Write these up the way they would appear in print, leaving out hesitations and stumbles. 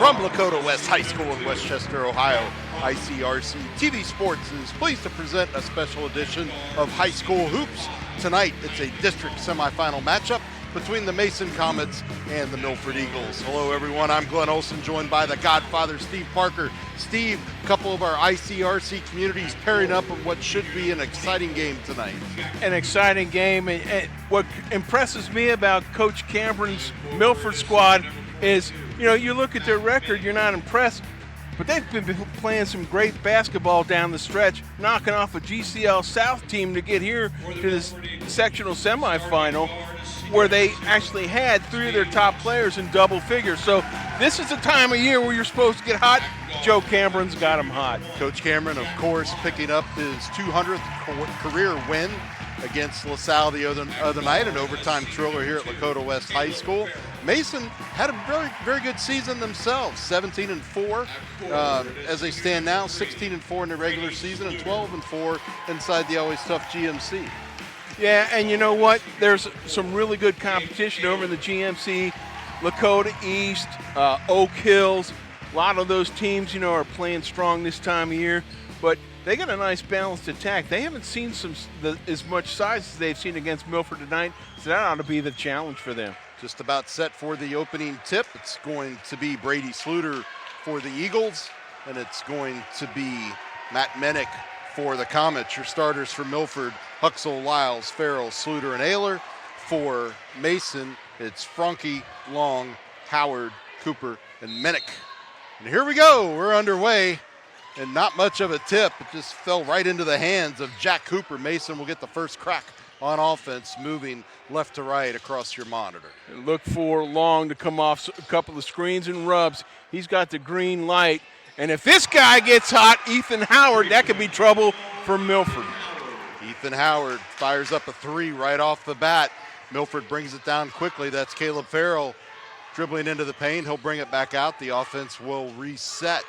From Lakota West High School in Westchester, Ohio, ICRC-TV Sports is pleased to present a special edition of High School Hoops. Tonight, it's a district semifinal matchup between the Mason Comets and the Milford Eagles. Hello, everyone. I'm Glenn Olson, joined by the Godfather, Steve Parker. Steve, a couple of our ICRC communities pairing up in what should be an exciting game tonight. An exciting game, and what impresses me about Coach Cameron's Milford squad is, you look at their record, you're not impressed, but they've been playing some great basketball down the stretch, knocking off a GCL South team to get here to this sectional semifinal, where they actually had three of their top players in double figures. So this is the time of year where you're supposed to get hot. Joe Cameron's got them hot. Coach Cameron, of course, picking up his 200th career win against LaSalle the other night, an overtime thriller here at Lakota West High School. Mason had a very, very good season themselves, 17-4 as they stand now, 16-4 in the regular season, and 12-4 inside the always tough GMC. Yeah, and you know what? There's some really good competition over in the GMC, Lakota East, Oak Hills. A lot of those teams, are playing strong this time of year, but they got a nice balanced attack. They haven't seen as much size as they've seen against Milford tonight, so that ought to be the challenge for them. Just about set for the opening tip. It's going to be Brady Sluter for the Eagles, and it's going to be Matt Mennick for the Comets. Your starters for Milford: Huxell, Lyles, Farrell, Sluter, and Ayler. For Mason, it's Franke, Long, Howard, Cooper, and Mennick. And here we go. We're underway, and not much of a tip. It just fell right into the hands of Jack Cooper. Mason will get the first crack on offense, moving left to right across your monitor. Look for Long to come off a couple of screens and rubs. He's got the green light. And if this guy gets hot, Ethan Howard, that could be trouble for Milford. Ethan Howard fires up a three right off the bat. Milford brings it down quickly. That's Caleb Farrell dribbling into the paint. He'll bring it back out. The offense will reset.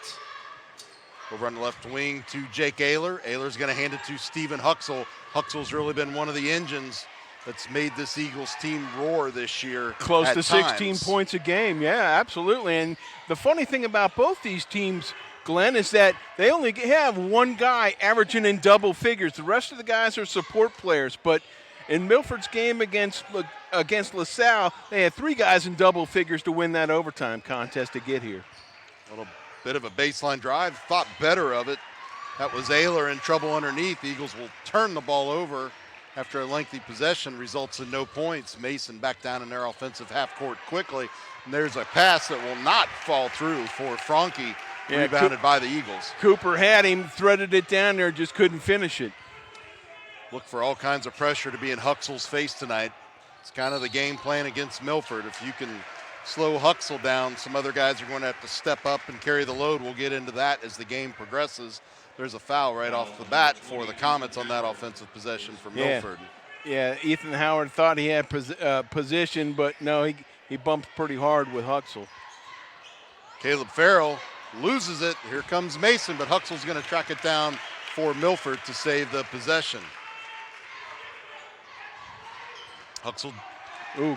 Over on the left wing to Jake Ayler. Ayler's going to hand it to Stephen Huxell. Huxell's really been one of the engines that's made this Eagles team roar this year. Close to 16 times. Points a game. Yeah, absolutely. And the funny thing about both these teams, Glenn, is that they only have one guy averaging in double figures. The rest of the guys are support players. But in Milford's game against LaSalle, they had three guys in double figures to win that overtime contest to get here. A little bit of a baseline drive. Thought better of it. That was Ayler in trouble underneath. The Eagles will turn the ball over after a lengthy possession, results in no points. Mason back down in their offensive half court quickly. And there's a pass that will not fall through for Franke, rebounded by the Eagles. Cooper had him, threaded it down there, just couldn't finish it. Look for all kinds of pressure to be in Huxell's face tonight. It's kind of the game plan against Milford. If you can slow Huxell down, some other guys are going to have to step up and carry the load. We'll get into that as the game progresses. There's a foul right off the bat for the Comets on that offensive possession for Milford. Yeah, Ethan Howard thought he had position, but no, he bumped pretty hard with Huxell. Caleb Farrell loses it. Here comes Mason, but Huxell's going to track it down for Milford to save the possession. Huxell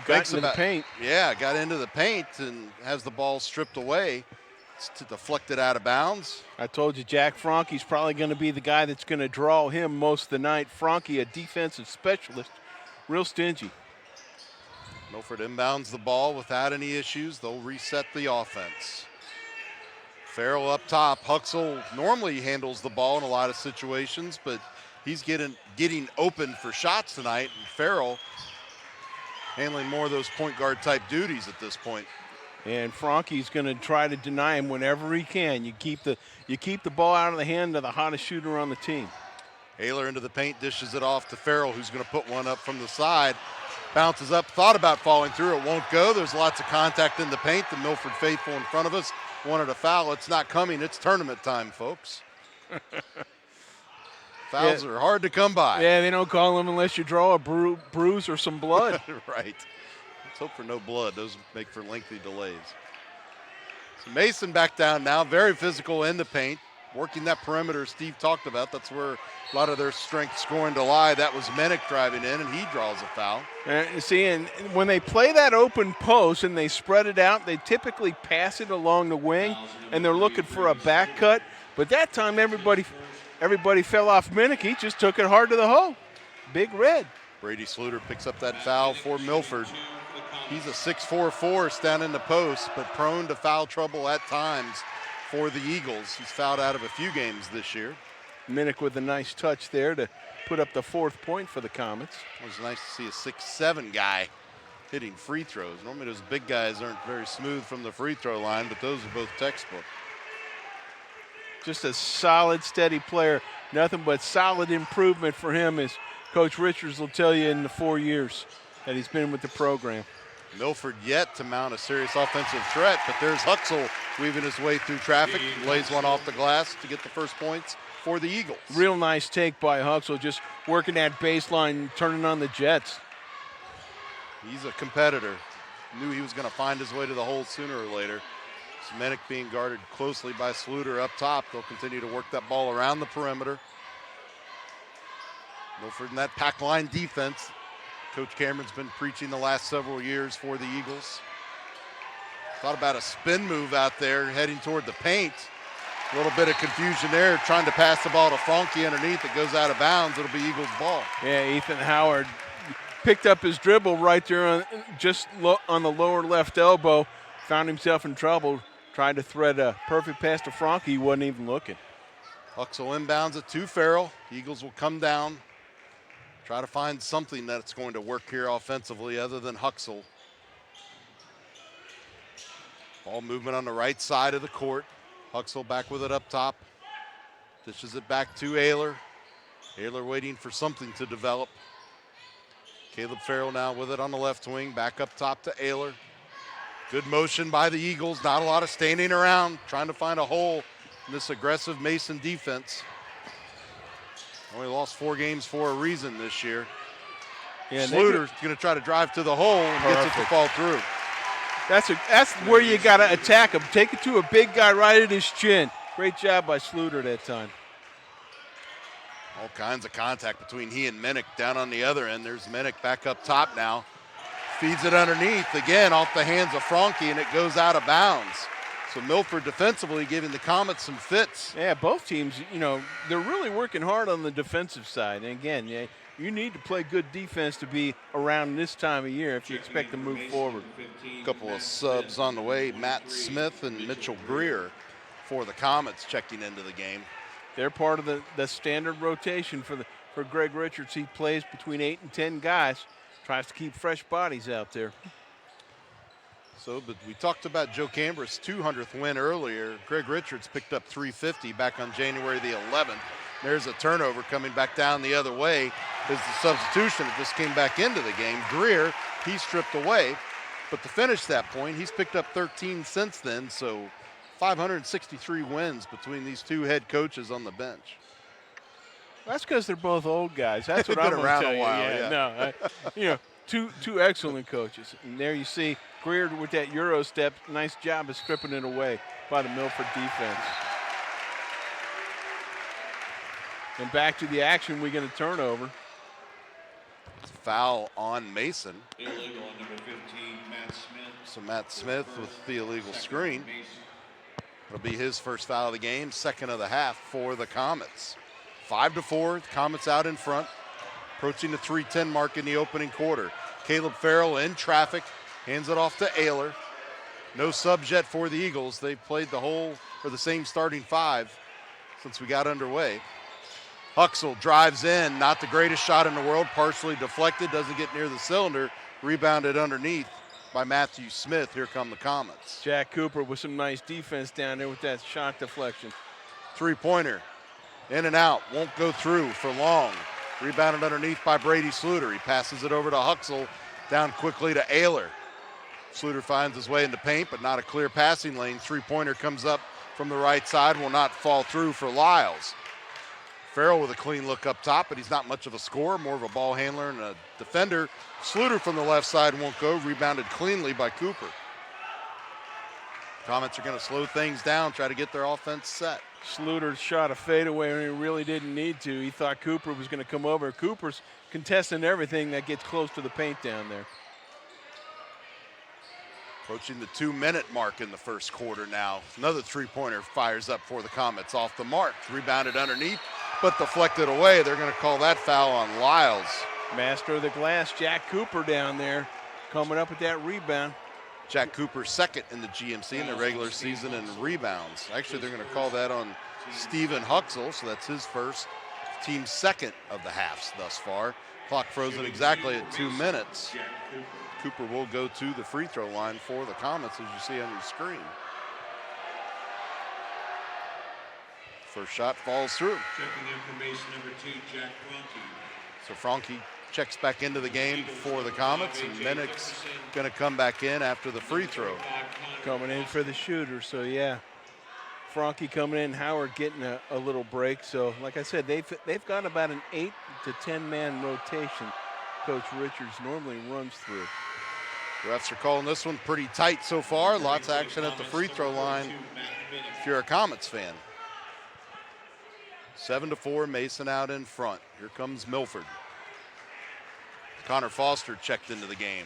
got into the paint. Yeah, got into the paint and has the ball stripped away. It's deflected out of bounds. I told you, Jack Franke's probably going to be the guy that's going to draw him most of the night. Franke, a defensive specialist, real stingy. Milford inbounds the ball without any issues. They'll reset the offense. Farrell up top. Huxell normally handles the ball in a lot of situations, but he's getting open for shots tonight, and Farrell handling more of those point guard type duties at this point. And Franke's going to try to deny him whenever he can. You keep the ball out of the hand of the hottest shooter on the team. Ayler into the paint, dishes it off to Farrell, who's going to put one up from the side. Bounces up, thought about falling through. It won't go. There's lots of contact in the paint. The Milford faithful in front of us wanted a foul. It's not coming. It's tournament time, folks. Fouls are hard to come by. Yeah, they don't call them unless you draw a bruise or some blood. Right. Let's hope for no blood. Those make for lengthy delays. So Mason back down now, very physical in the paint. working that perimeter Steve talked about. That's where a lot of their strength's going to lie. That was Menick driving in, and he draws a foul. See, and when they play that open post and they spread it out, they typically pass it along the wing, and they're looking for a back cut. But that time, everybody fell off Menick. He just took it hard to the hole. Big red. Brady Sluter picks up that foul for Milford. He's a 6'4" force down in the post, but prone to foul trouble at times for the Eagles. He's fouled out of a few games this year. Menick with a nice touch there to put up the 4th point for the Comets. It was nice to see a 6'7" guy hitting free throws. Normally those big guys aren't very smooth from the free throw line, but those are both textbook. Just a solid, steady player. Nothing but solid improvement for him, as Coach Richards will tell you in the 4 years that he's been with the program. Milford yet to mount a serious offensive threat, but there's Huxell weaving his way through traffic, lays one off the glass to get the first points for the Eagles. Real nice take by Huxell, just working that baseline, turning on the Jets. He's a competitor. Knew he was going to find his way to the hole sooner or later. Menick being guarded closely by Sluter up top. They'll continue to work that ball around the perimeter. Milford in that pack line defense. Coach Cameron's been preaching the last several years for the Eagles. Thought about a spin move out there heading toward the paint. A little bit of confusion there, trying to pass the ball to Franke underneath. It goes out of bounds. It'll be Eagles ball. Yeah, Ethan Howard picked up his dribble right there on the lower left elbow. Found himself in trouble. Tried to thread a perfect pass to Franke. He wasn't even looking. Huxell inbounds it to Farrell. The Eagles will come down. Try to find something that's going to work here offensively other than Huxell. Ball movement on the right side of the court. Huxell back with it up top. Dishes it back to Ayler. Ayler waiting for something to develop. Caleb Farrell now with it on the left wing. Back up top to Ayler. Good motion by the Eagles. Not a lot of standing around, trying to find a hole in this aggressive Mason defense. Only lost 4 games for a reason this year. Yeah, Sluter's going to try to drive to the hole and gets it to fall through. That's where you got to attack him. Take it to a big guy right at his chin. Great job by Sluter that time. All kinds of contact between he and Menick down on the other end. There's Menick back up top now. Feeds it underneath, again off the hands of Franke, and it goes out of bounds. So Milford defensively giving the Comets some fits. Yeah, both teams, they're really working hard on the defensive side. And again, you need to play good defense to be around this time of year if you expect to move forward. A couple of subs on the way. Matt Smith and Mitchell Greer for the Comets checking into the game. They're part of the standard rotation for Greg Richards. He plays between 8 and 10 guys. Tries to keep fresh bodies out there. So, but we talked about Joe Cambrus' 200th win earlier. Greg Richards picked up 350 back on January the 11th. There's a turnover coming back down the other way. Is the substitution that just came back into the game. Greer, he stripped away. But to finish that point, he's picked up 13 since then. So 563 wins between these two head coaches on the bench. That's because they're both old guys. That's what I'm going to tell you. Yeah. No, two excellent coaches. And there you see Greer with that Euro step. Nice job of stripping it away by the Milford defense. And back to the action, we get a turnover. Foul on Mason. Illegal on number 15, Matt Smith. So Matt Smith with the illegal screen. It'll be his first foul of the game, second of the half for the Comets. 5-4, the Comets out in front, approaching the 3:10 mark in the opening quarter. Caleb Farrell in traffic, hands it off to Ayler. No subs yet for the Eagles. They've played the same starting 5 since we got underway. Huxell drives in, not the greatest shot in the world, partially deflected, doesn't get near the cylinder, rebounded underneath by Matthew Smith. Here come the Comets. Jack Cooper with some nice defense down there with that shot deflection. Three-pointer. In and out, won't go through for long. Rebounded underneath by Brady Sluter. He passes it over to Huxell, down quickly to Ayler. Sluter finds his way into paint, but not a clear passing lane. Three-pointer comes up from the right side, will not fall through for Lyles. Farrell with a clean look up top, but he's not much of a scorer, more of a ball handler and a defender. Sluter from the left side won't go, rebounded cleanly by Cooper. Comets are going to slow things down, try to get their offense set. Sluter shot a fadeaway when he really didn't need to. He thought Cooper was going to come over. Cooper's contesting everything that gets close to the paint down there. Approaching the 2-minute mark in the first quarter now. Another three-pointer fires up for the Comets off the mark. Rebounded underneath, but deflected away. They're going to call that foul on Lyles. Master of the glass, Jack Cooper down there, coming up with that rebound. Jack Cooper second in the GMC in the regular season in rebounds. Actually, they're going to call that on Stephen Huxell, so that's his first, team second of the halves thus far. Clock frozen exactly at 2 minutes. Cooper will go to the free throw line for the Comets, as you see on your screen. First shot falls through. Checking in for Mason number 2, Jack Franke. So Franke checks back into the game for the Comets, and Minnick's going to come back in after the free throw. Coming in for the shooter, so yeah. Franke coming in, Howard getting a little break. So like I said, they've got about an 8 to 10 man rotation Coach Richards normally runs through. Refs are calling this one pretty tight so far. Lots of action at the free throw line if you're a Comets fan. 7-4, Mason out in front. Here comes Milford. Connor Foster checked into the game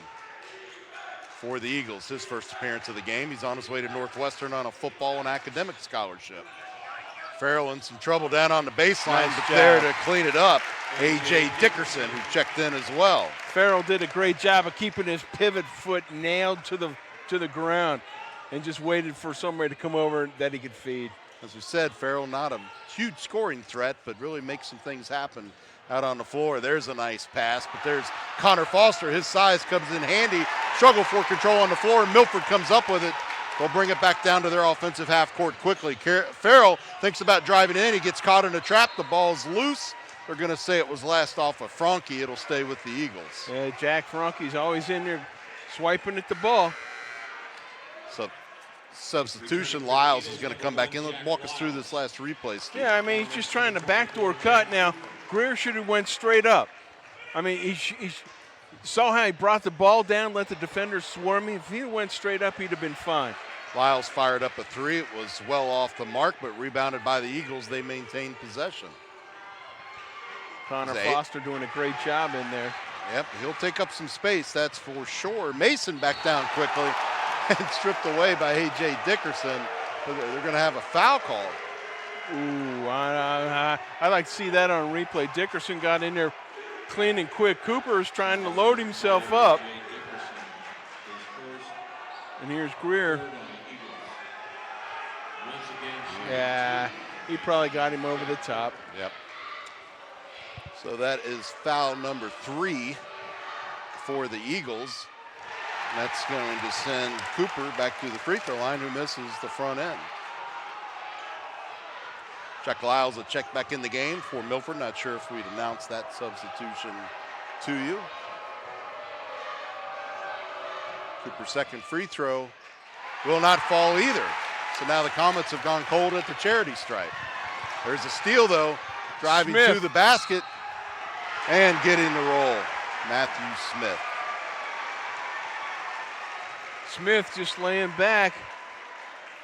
for the Eagles, his first appearance of the game. He's on his way to Northwestern on a football and academic scholarship. Farrell in some trouble down on the baseline, Nice but job. there to clean it up, A.J. Dickerson, who checked in as well. Farrell did a great job of keeping his pivot foot nailed to the ground and just waited for somebody to come over that he could feed. As we said, Farrell not a huge scoring threat, but really makes some things happen out on the floor. There's a nice pass, but there's Connor Foster. His size comes in handy. Struggle for control on the floor, and Milford comes up with it. They'll bring it back down to their offensive half court quickly. Farrell thinks about driving in. He gets caught in a trap. The ball's loose. They're going to say it was last off of Franke. It'll stay with the Eagles. Yeah, Jack Franke's always in there swiping at the ball. So substitution, Lyles is going to come back in. Let's walk us through this last replay, Steve. Yeah, I mean, he's just trying to backdoor cut. Now, Greer should have went straight up. I mean, he saw how he brought the ball down, let the defender swarm him. If he went straight up, he'd have been fine. Lyles fired up a three. It was well off the mark, but rebounded by the Eagles. They maintained possession. Connor Foster doing a great job in there. Yep, he'll take up some space, that's for sure. Mason back down quickly and stripped away by A.J. Dickerson. They're going to have a foul call. Ooh, I like to see that on replay. Dickerson got in there clean and quick. Cooper is trying to load himself up. And here's Greer. Yeah, he probably got him over the top. Yep. So that is foul number 3 for the Eagles. And that's going to send Cooper back to the free throw line, who misses the front end. Jack Lyles will check back in the game for Milford. Not sure if we'd announce that substitution to you. Cooper's second free throw will not fall either. So now the Comets have gone cold at the charity stripe. There's a steal, though, driving Smith to the basket and getting the roll. Matthew Smith. Smith just laying back,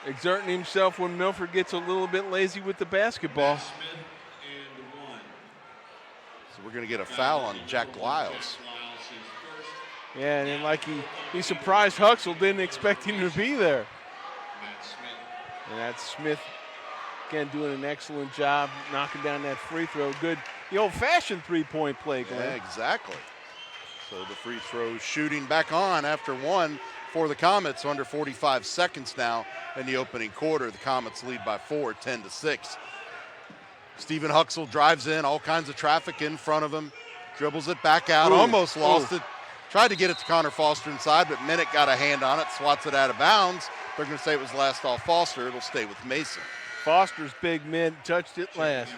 exerting himself when Milford gets a little bit lazy with the basketball. So we're going to get a foul on Jack Lyles. Yeah, and then like he surprised Huxell, didn't expect him to be there. And that's Smith, again, doing an excellent job knocking down that free throw. Good, the old-fashioned three-point play, Glenn. Yeah, exactly. So the free throw shooting back on after one for the Comets. Under 45 seconds now in the opening quarter. The Comets lead by 4, 10-6. Stephen Huxell drives in, all kinds of traffic in front of him, dribbles it back out, almost lost it. Tried to get it to Connor Foster inside, but Minnick got a hand on it, swats it out of bounds. They're going to say it was last off Foster. It'll stay with Mason. Foster's big mid touched it last.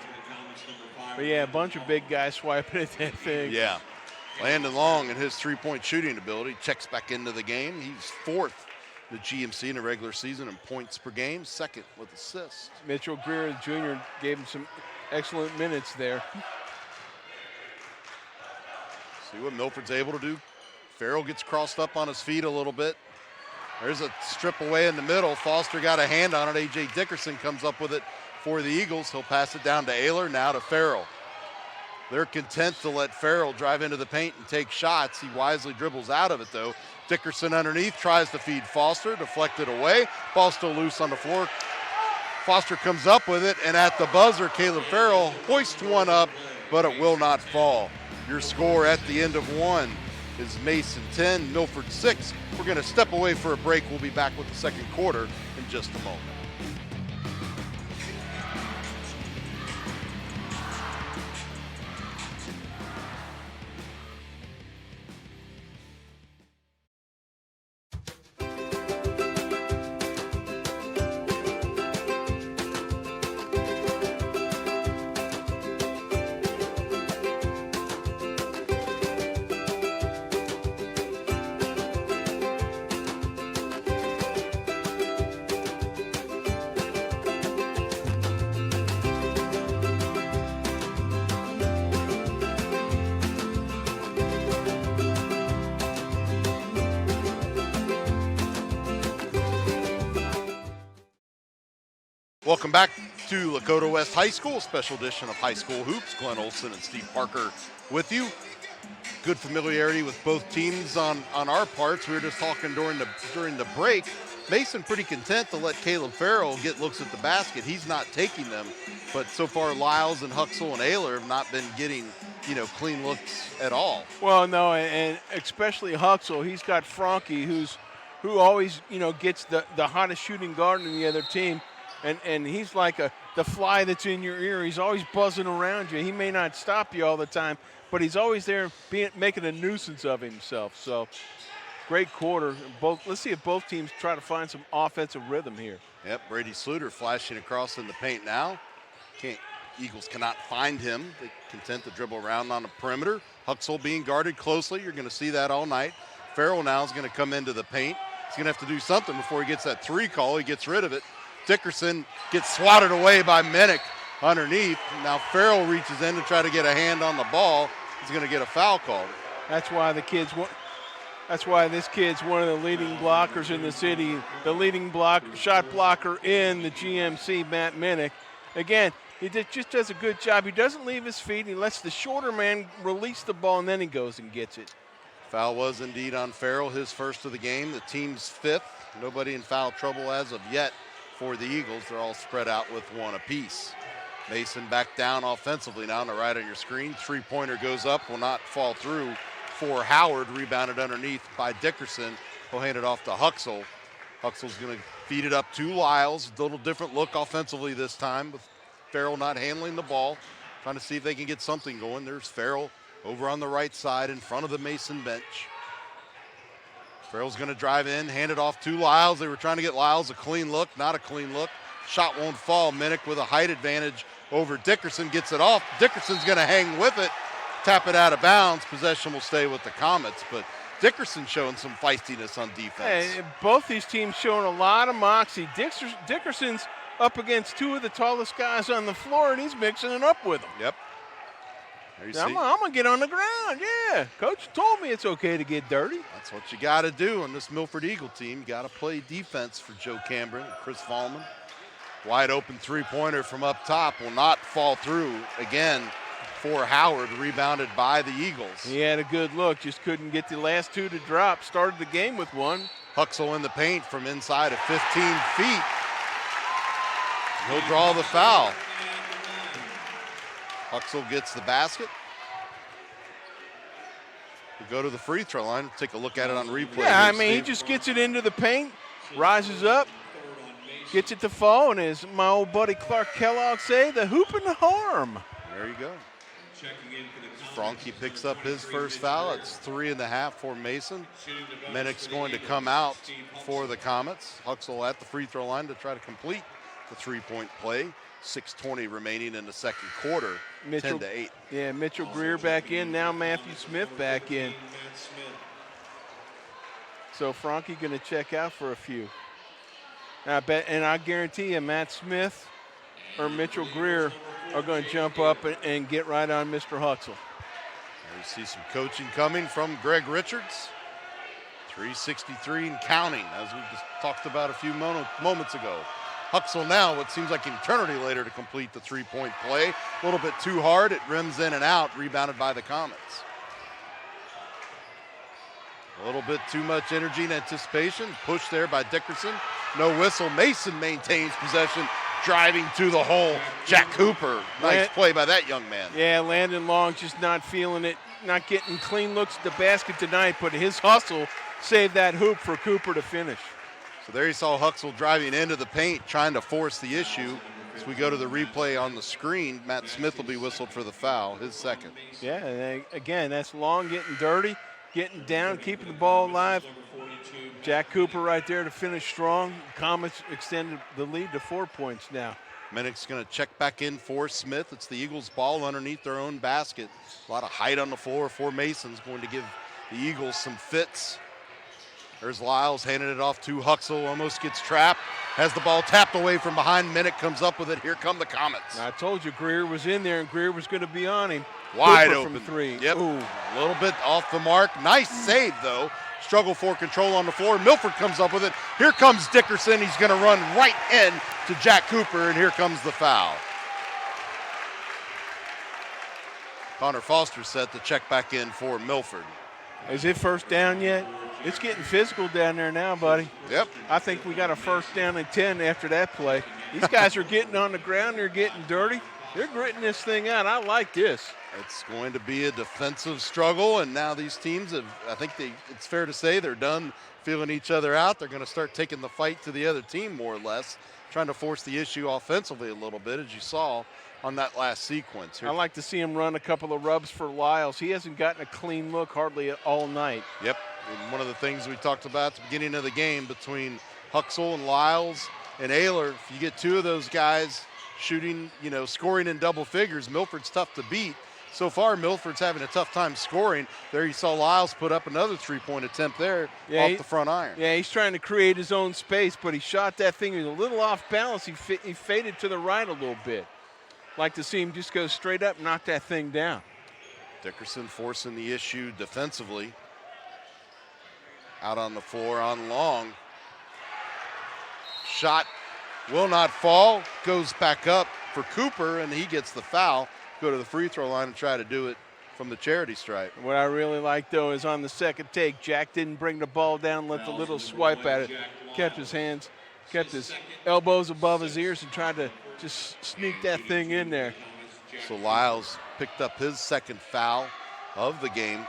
But yeah, a bunch of big guys swiping at that thing. Yeah. Landon Long and his three-point shooting ability checks back into the game. He's 4th in the GMC in the regular season in points per game, 2nd with assists. Mitchell Greer Jr. gave him some excellent minutes there. See what Milford's able to do. Farrell gets crossed up on his feet a little bit. There's a strip away in the middle. Foster got a hand on it. A.J. Dickerson comes up with it for the Eagles. He'll pass it down to Ayler, now to Farrell. They're content to let Farrell drive into the paint and take shots. He wisely dribbles out of it, though. Dickerson underneath tries to feed Foster, deflected away. Ball still loose on the floor. Foster comes up with it, and at the buzzer, Caleb Farrell hoists one up, but it will not fall. Your score at the end of one is Mason 10, Milford 6. We're going to step away for a break. We'll be back with the second quarter in just a moment. Welcome back to Lakota West High School, special edition of High School Hoops. Glenn Olson and Steve Parker with you. Good familiarity with both teams on our parts. We were just talking during the break. Mason pretty content to let Caleb Farrell get looks at the basket. He's not taking them, but so far Lyles and Huxell and Ayler have not been getting, clean looks at all. Well, no, and especially Huxell. He's got Frankie, who always, gets the hottest shooting guard in the other team. And he's like the fly that's in your ear. He's always buzzing around you. He may not stop you all the time, but he's always there making a nuisance of himself. So great quarter. Let's see if both teams try to find some offensive rhythm here. Yep, Brady Sluter flashing across in the paint now. Eagles cannot find him. They content to dribble around on the perimeter. Huxell being guarded closely. You're going to see that all night. Farrell now is going to come into the paint. He's going to have to do something before he gets that three call. He gets rid of it. Dickerson gets swatted away by Minnick underneath. Now Farrell reaches in to try to get a hand on the ball. He's going to get a foul called. That's why this kid's one of the leading blockers in the city, the leading shot blocker in the GMC, Matt Minnick. Again, he just does a good job. He doesn't leave his feet. He lets the shorter man release the ball, and then he goes and gets it. Foul was indeed on Farrell, his first of the game. The team's fifth. Nobody in foul trouble as of yet for the Eagles. They're all spread out with one apiece. Mason back down offensively now on the right on your screen. Three-pointer goes up, will not fall through for Howard. Rebounded underneath by Dickerson. He'll hand it off to Huxell. Huxell's going to feed it up to Lyles. A little different look offensively this time with Farrell not handling the ball. Trying to see if they can get something going. There's Farrell over on the right side in front of the Mason bench. Farrell's going to drive in, hand it off to Lyles. They were trying to get Lyles a clean look, not a clean look. Shot won't fall. Minnick with a height advantage over Dickerson, gets it off. Dickerson's going to hang with it, tap it out of bounds. Possession will stay with the Comets, but Dickerson showing some feistiness on defense. Hey, both these teams showing a lot of moxie. Dickerson's up against two of the tallest guys on the floor, and he's mixing it up with them. Yep. I'm going to get on the ground, yeah. Coach told me it's okay to get dirty. That's what you got to do on this Milford Eagle team. You got to play defense for Joe Cameron and Chris Fallman. Wide open three-pointer from up top will not fall through again for Howard, rebounded by the Eagles. He had a good look, just couldn't get the last two to drop. Started the game with one. Huxell in the paint from inside of 15 feet. He'll draw the foul. Huxell gets the basket. We go to the free throw line. Take a look at it on replay. Yeah, here, he just gets it into the paint, rises up, gets it to fall, and as my old buddy Clark Kellogg say, the hoop and the harm. There you go. Frankie picks up his first foul. It's 3.5 for Mason. Minnick's going to come out for the Comets. Huxell at the free throw line to try to complete the three-point play. 6:20 remaining in the second quarter, 10-8. Yeah, Mitchell Greer back in, now Matthew Smith back in. So Frankie going to check out for a few. And I guarantee you Matt Smith or Mitchell Greer are going to jump up and get right on Mr. Huxell. We see some coaching coming from Greg Richards. 363 and counting, as we just talked about a few moments ago. Huxell now, what seems like an eternity later to complete the three-point play. A little bit too hard. It rims in and out, rebounded by the Comets. A little bit too much energy and anticipation. Pushed there by Dickerson. No whistle. Mason maintains possession, driving to the hole. Jack Cooper. Nice play by that young man. Yeah, Landon Long just not feeling it, not getting clean looks at the basket tonight, but his hustle saved that hoop for Cooper to finish. So there you saw Huxell driving into the paint, trying to force the issue. As we go to the replay on the screen, Matt Smith will be whistled for the foul, his second. Yeah, and again, that's Long getting dirty, getting down, keeping the ball alive. Jack Cooper right there to finish strong. Comets extended the lead to 4 points now. Minnick's going to check back in for Smith. It's the Eagles' ball underneath their own basket. A lot of height on the floor for Mason's going to give the Eagles some fits. There's Lyles handing it off to Huxell, almost gets trapped, has the ball tapped away from behind. Minnick comes up with it. Here come the Comets. I told you Greer was in there, and Greer was going to be on him. Wide Cooper open. from three. Yep, Ooh. a little bit off the mark. Nice save, though. Struggle for control on the floor. Milford comes up with it. Here comes Dickerson. He's going to run right in to Jack Cooper, and here comes the foul. Connor Foster set to check back in for Milford. Is it first down yet? It's getting physical down there now, buddy. Yep. I think we got a first down and 10 after that play. These guys are getting on the ground. They're getting dirty. They're gritting this thing out. I like this. It's going to be a defensive struggle, and now these teams have, it's fair to say they're done feeling each other out. They're going to start taking the fight to the other team more or less, trying to force the issue offensively a little bit, as you saw on that last sequence. I like to see him run a couple of rubs for Lyles. He hasn't gotten a clean look hardly all night. Yep. And one of the things we talked about at the beginning of the game between Huxell and Lyles and Ayler, if you get two of those guys shooting, scoring in double figures, Milford's tough to beat. So far, Milford's having a tough time scoring. There you saw Lyles put up another three-point attempt there off the front iron. Yeah, he's trying to create his own space, but he shot that thing. He was a little off balance. He faded to the right a little bit. Like to see him just go straight up and knock that thing down. Dickerson forcing the issue defensively. Out on the floor on Long. Shot will not fall. Goes back up for Cooper, and he gets the foul. Go to the free throw line and try to do it from the charity stripe. What I really like, though, is on the second take, Jack didn't bring the ball down, let the little swipe at it. Kept his hands, kept his elbows above his ears and tried to just sneak that thing in there. So Lyles picked up his second foul of the game.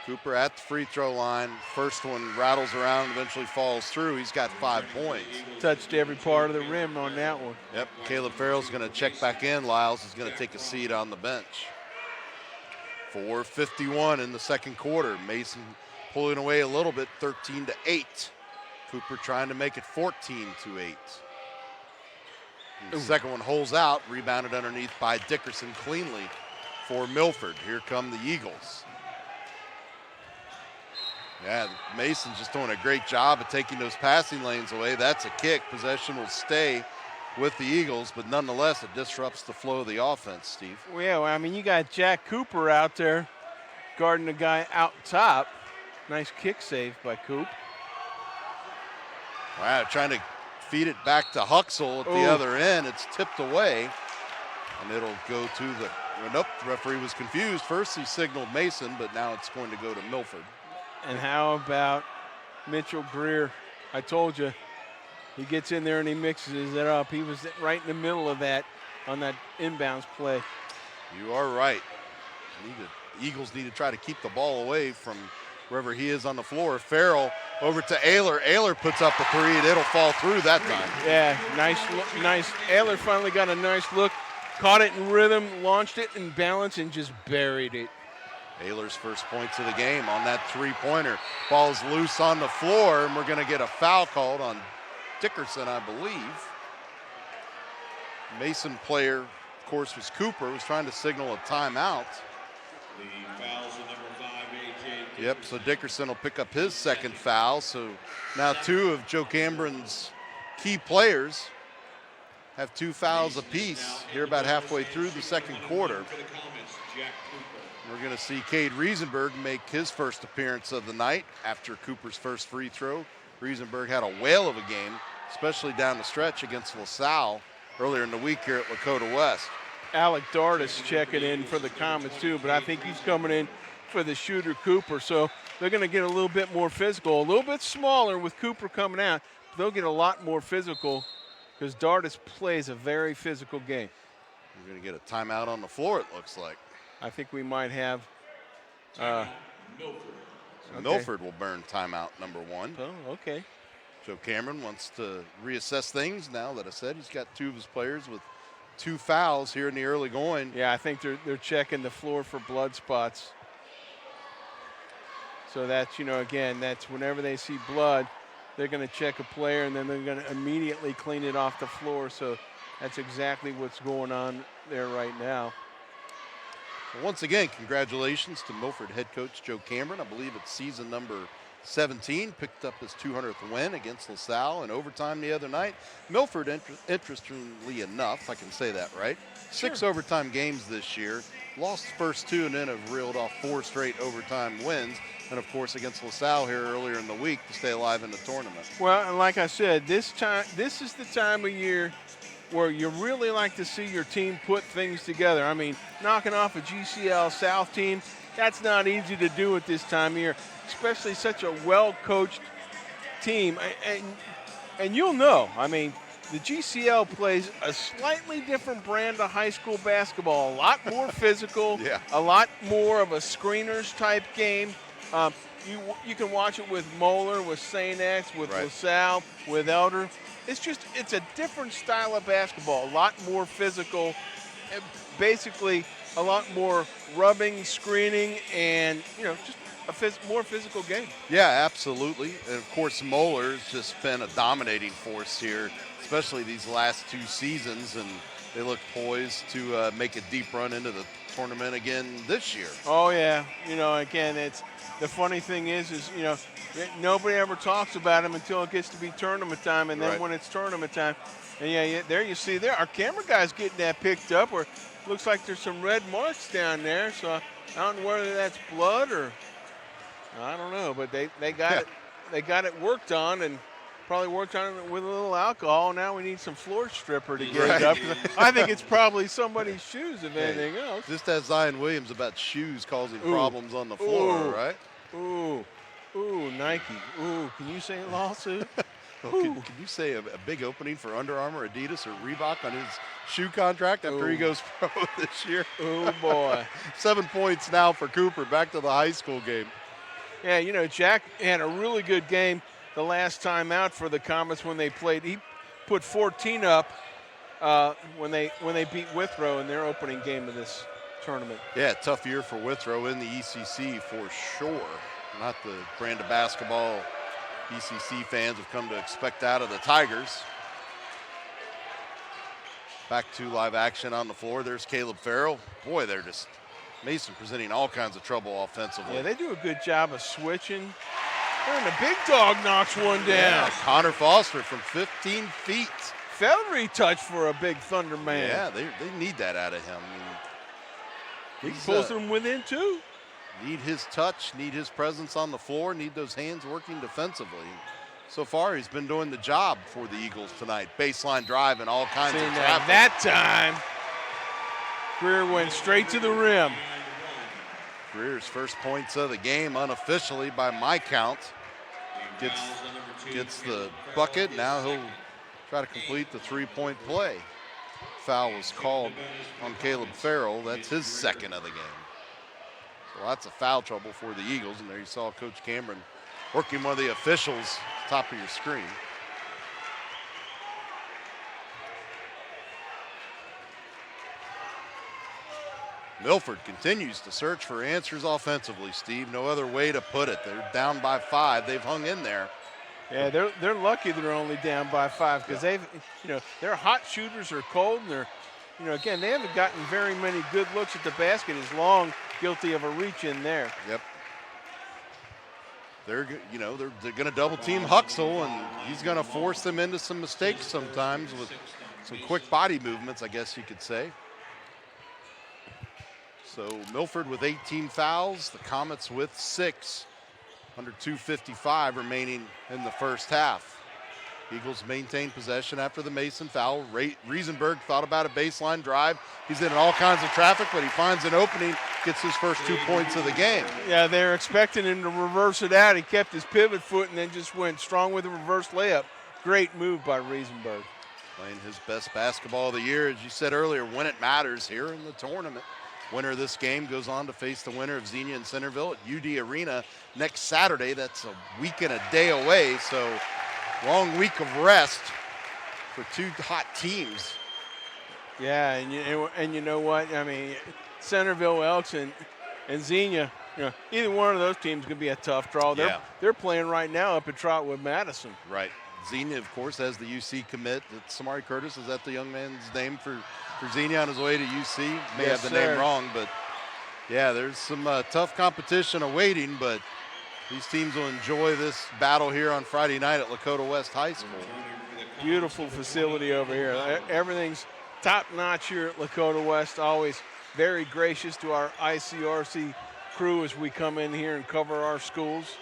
Cooper at the free throw line. First one rattles around, eventually falls through. He's got 5 points. Touched every part of the rim on that one. Yep, Caleb Farrell's going to check back in. Lyles is going to take a seat on the bench. 4:51 in the second quarter. Mason pulling away a little bit, 13-8. Cooper trying to make it 14-8. The second one holds out, rebounded underneath by Dickerson cleanly for Milford. Here come the Eagles. Yeah, Mason's just doing a great job of taking those passing lanes away. That's a kick. Possession will stay with the Eagles, but nonetheless, it disrupts the flow of the offense, Steve. Well, yeah, I mean, you got Jack Cooper out there guarding the guy out top. Nice kick save by Coop. Wow, trying to feed it back to Huxell at the other end. It's tipped away, and it'll go to the – nope, the referee was confused. First he signaled Mason, but now it's going to go to Milford. And how about Mitchell Greer? I told you, he gets in there and he mixes it up. He was right in the middle of that on that inbounds play. You are right. The Eagles need to try to keep the ball away from wherever he is on the floor. Farrell over to Ayler. Ayler puts up the three, and it'll fall through that time. Yeah, nice. Ayler finally got a nice look, caught it in rhythm, launched it in balance, and just buried it. Ayler's first points of the game on that three-pointer. Ball's loose on the floor, and we're going to get a foul called on Dickerson, I believe. Mason player, of course, was Cooper, was trying to signal a timeout. The fouls are number 5, A.J. Yep, so Dickerson will pick up his second foul. So now two of Joe Cameron's key players have 2 fouls apiece here about halfway through the second quarter. We're going to see Cade Riesenberg make his first appearance of the night after Cooper's first free throw. Riesenberg had a whale of a game especially down the stretch against LaSalle earlier in the week here at Lakota West. Alec Dardis checking in for the Comets too, but I think he's coming in for the shooter Cooper. So they're going to get a little bit more physical, a little bit smaller with Cooper coming out. But they'll get a lot more physical because Dardis plays a very physical game. We're going to get a timeout on the floor, it looks like. I think we might have. Milford will burn timeout number 1. Oh, okay. Joe Cameron wants to reassess things now that I said he's got 2 of his players with 2 fouls here in the early going. Yeah, I think they're checking the floor for blood spots. So that's, again, that's whenever they see blood, they're going to check a player and then they're going to immediately clean it off the floor. So that's exactly what's going on there right now. Well, once again, congratulations to Milford head coach Joe Cameron. I believe it's season number 17, picked up his 200th win against LaSalle in overtime the other night. Milford, interestingly enough, if I can say that right, 6 overtime games this year, lost the first 2 and then have reeled off 4 straight overtime wins. And, of course, against LaSalle here earlier in the week to stay alive in the tournament. Well, and like I said, this is the time of year where you really like to see your team put things together. I mean, knocking off a GCL South team, that's not easy to do at this time of year, especially such a well-coached team. And you'll know, I mean, the GCL plays a slightly different brand of high school basketball, a lot more physical, a lot more of a screeners type game. You can watch it with Moeller, with St. X, with LaSalle, with Elder. It's a different style of basketball, a lot more physical, basically a lot more rubbing, screening, and, just a more physical game. Yeah, absolutely. And, of course, Moeller's just been a dominating force here, especially these last 2 seasons, and they look poised to make a deep run into the tournament again this year. Oh, yeah. Again, the funny thing is, nobody ever talks about him until it gets to be tournament time, and then when it's tournament time, and there you see our camera guy's getting that picked up, where it looks like there's some red marks down there, so I don't know whether that's blood or I don't know, but they got it worked on, and probably worked on it with a little alcohol. Now we need some floor stripper to get it up. I think it's probably somebody's shoes, if anything else. Just as Zion Williams about shoes causing problems on the floor, right? Ooh, Nike. Ooh, can you say lawsuit? Can you say a big opening for Under Armour, Adidas, or Reebok on his shoe contract after he goes pro this year? Oh, boy. 7 points now for Cooper, back to the high school game. Yeah, Jack had a really good game the last time out for the Comets when they played. He put 14 up when they beat Withrow in their opening game of this tournament. Yeah, tough year for Withrow in the ECC for sure. Not the brand of basketball ECC fans have come to expect out of the Tigers. Back to live action on the floor. There's Caleb Farrell. Boy, they're just Mason presenting all kinds of trouble offensively. Yeah, they do a good job of switching. And the big dog knocks one down. Yeah, Connor Foster from 15 feet. Feathery touch for a big Thunder man. Yeah, they need that out of him. He pulls them within 2. Need his touch, need his presence on the floor, need those hands working defensively. So far, he's been doing the job for the Eagles tonight. Baseline drive and all kinds of traffic. That time, Greer went straight to the rim. Greer's first points of the game unofficially by my count. Gets the bucket. Now he'll try to complete the 3-point play. Foul was called on Caleb Farrell. That's his second of the game. So lots of foul trouble for the Eagles. And there you saw Coach Cameron working one of the officials, top of your screen. Milford continues to search for answers offensively, Steve. No other way to put it. They're down by 5. They've hung in there. Yeah, they're lucky they're only down by 5 because they're hot shooters or cold, and again, they haven't gotten very many good looks at the basket. Is Long guilty of a reach in there? Yep. They're going to double team Huxell, and he's going to force them into some mistakes sometimes with some quick body movements, I guess you could say. So Milford with 18 fouls, the Comets with 6, under 2:55 remaining in the first half. Eagles maintain possession after the Mason foul. Riesenberg thought about a baseline drive. He's in all kinds of traffic, but he finds an opening, gets his first 2 points of the game. Yeah, they're expecting him to reverse it out. He kept his pivot foot and then just went strong with a reverse layup. Great move by Riesenberg. Playing his best basketball of the year, as you said earlier, when it matters here in the tournament. Winner of this game goes on to face the winner of Xenia and Centerville at UD Arena next Saturday. That's a week and a day away, so long week of rest for two hot teams. Yeah, and you know what? I mean, Centerville, Elks, and Xenia, either one of those teams could be a tough draw. They're playing right now up at Trotwood Madison. Right. Xenia, of course, has the UC commit. Samari Curtis, is that the young man's name for Xenia on his way to UC? May Yes, have the sir. name wrong, but yeah, there's some tough competition awaiting, but these teams will enjoy this battle here on Friday night at Lakota West High School. Beautiful facility over here. Everything's top-notch here at Lakota West. Always very gracious to our ICRC crew as we come in here and cover our schools.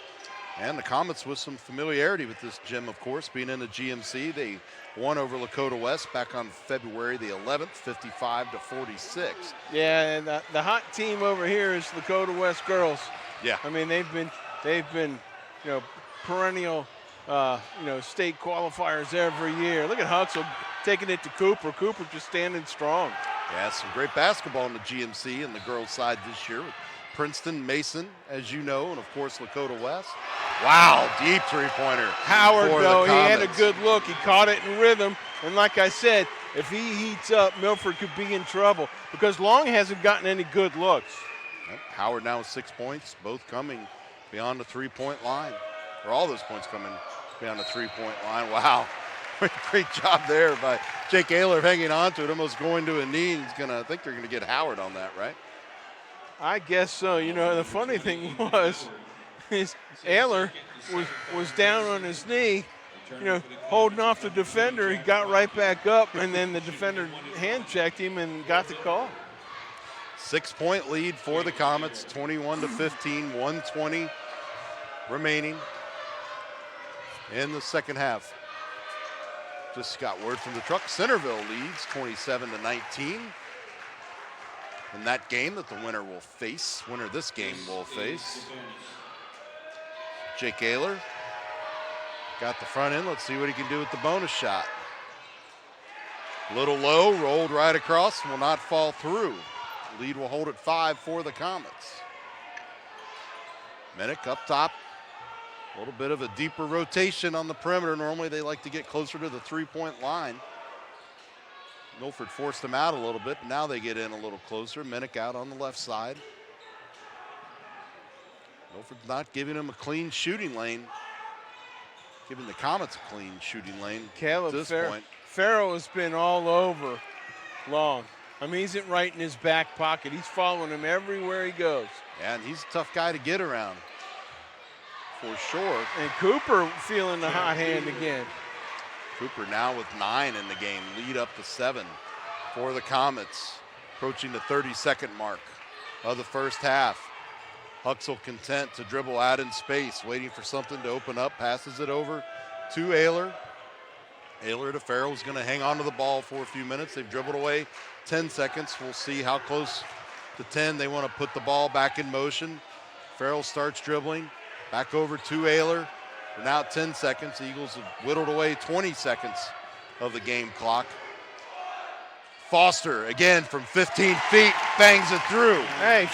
And the Comets with some familiarity with this gym, of course, being in the GMC. They won over Lakota West back on February the 11th, 55-46. Yeah, and the hot team over here is Lakota West girls. Yeah. I mean, they've been, perennial, state qualifiers every year. Look at Huxell taking it to Cooper. Cooper just standing strong. Yeah, some great basketball in the GMC and the girls' side this year with Princeton, Mason, as you know, and of course Lakota West. Wow, deep three-pointer. Howard, for though, the he had a Comets. good look. He caught it in rhythm. And like I said, if he heats up, Milford could be in trouble because Long hasn't gotten any good looks. Yep, Howard now with 6 points, both coming beyond the three-point line. Or all those points coming beyond the three-point line. Wow. Great job there by Jake Ayler hanging on to it, almost going to a knee. I think they're going to get Howard on that, right? I guess so. The funny thing was, Ayler was down on his knee, holding off the defender. He got right back up, and then the defender hand-checked him and got the call. 6 point lead for the Comets, 21-15, 1:20 remaining in the second half. Just got word from the truck. Centerville leads 27-19. In that game that the winner of this game will face. Jake Ayler got the front end. Let's see what he can do with the bonus shot. Little low, rolled right across, will not fall through. Lead will hold at 5 for the Comets. Minnick up top. A little bit of a deeper rotation on the perimeter. Normally they like to get closer to the three-point line. Milford forced them out a little bit, but now they get in a little closer. Minnick out on the left side. Milford's not giving them a clean shooting lane. Giving the Comets a clean shooting lane Caleb at this point. Farrell has been all over Long. I mean, he's right in his back pocket. He's following him everywhere he goes. Yeah, and he's a tough guy to get around, for sure. And Cooper feeling the hot hand again. Cooper now with 9 in the game, lead up to 7 for the Comets, approaching the 30-second mark of the first half. Huxell content to dribble out in space, waiting for something to open up, passes it over to Ayler. Ayler to Farrell is going to hang on to the ball for a few minutes. They've dribbled away 10 seconds. We'll see how close to 10 they want to put the ball back in motion. Farrell starts dribbling, back over to Ayler. We're now at 10 seconds. The Eagles have whittled away 20 seconds of the game clock. Foster, again, from 15 feet, bangs it through. Hey,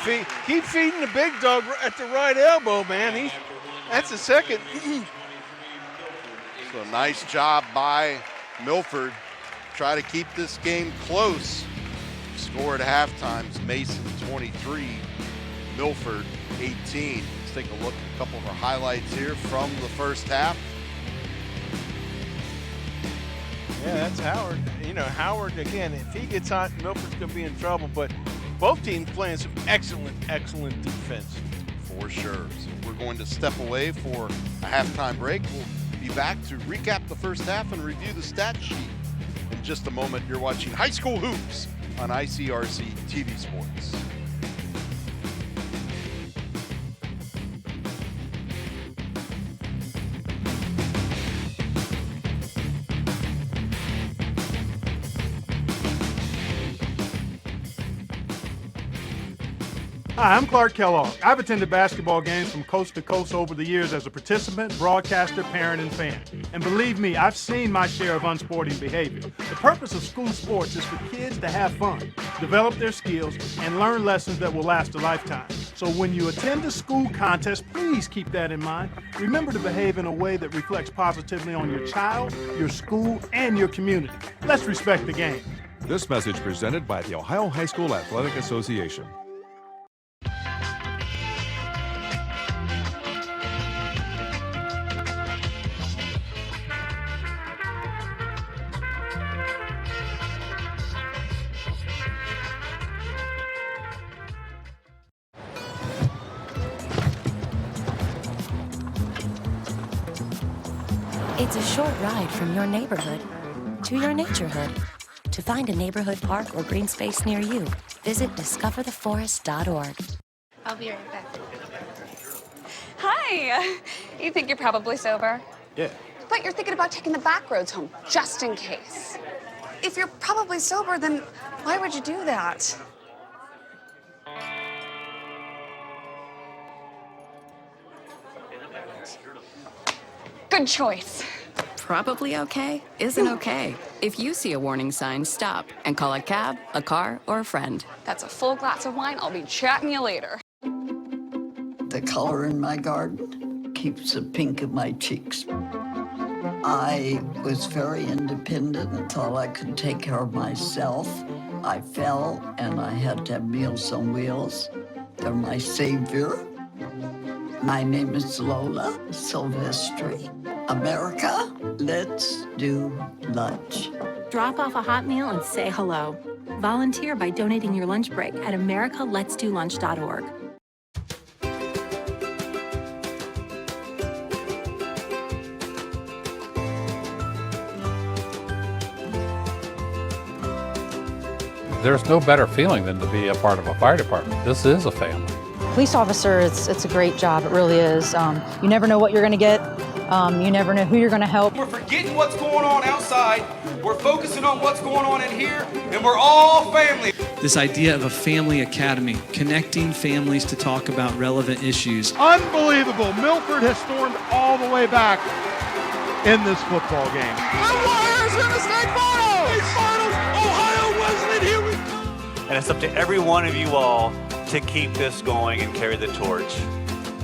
keep feeding the big dog at the right elbow, man. That's the second. So nice job by Milford. Try to keep this game close. Score at halftime is Mason 23, Milford 18. Let's take a look at a couple of our highlights here from the first half. Yeah, that's Howard. Howard, again, if he gets hot, Milford's going to be in trouble. But both teams playing some excellent defense. For sure. So we're going to step away for a halftime break. We'll be back to recap the first half and review the stat sheet. In just a moment, you're watching High School Hoops on ICRC-TV Sports. Hi, I'm Clark Kellogg. I've attended basketball games from coast to coast over the years as a participant, broadcaster, parent, and fan. And believe me, I've seen my share of unsporting behavior. The purpose of school sports is for kids to have fun, develop their skills, and learn lessons that will last a lifetime. So when you attend a school contest, please keep that in mind. Remember to behave in a way that reflects positively on your child, your school, and your community. Let's respect the game. This message presented by the Ohio High School Athletic Association. It's a short ride from your neighborhood to your naturehood. To find a neighborhood park or green space near you, visit discovertheforest.org. I'll be right back. Hi! You think you're probably sober? Yeah. But you're thinking about taking the back roads home, just in case. If you're probably sober, then why would you do that? Good choice. Probably okay isn't okay. If you see a warning sign, stop and call a cab, a car, or a friend. That's a full glass of wine. I'll be chatting you later. The color in my garden keeps the pink in my cheeks. I was very independent and thought I could take care of myself. I fell and I had to have Meals on Wheels. They're my savior. My name is Lola Silvestri. America, let's do lunch. Drop off a hot meal and say hello. Volunteer by donating your lunch break at americaletsdolunch.org. There's no better feeling than to be a part of a fire department. This is a family. Police officer, it's a great job. It really is. You never know what you're going to get. You never know who you're going to help. We're forgetting what's going on outside. We're focusing on what's going on in here, and we're all family. This idea of a family academy, connecting families to talk about relevant issues. Unbelievable. Milford has stormed all the way back in this football game. The Warriors in the state finals! State finals! Ohio Wesleyan, here we go! And it's up to every one of you all to keep this going and carry the torch.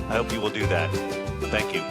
I hope you will do that. Thank you.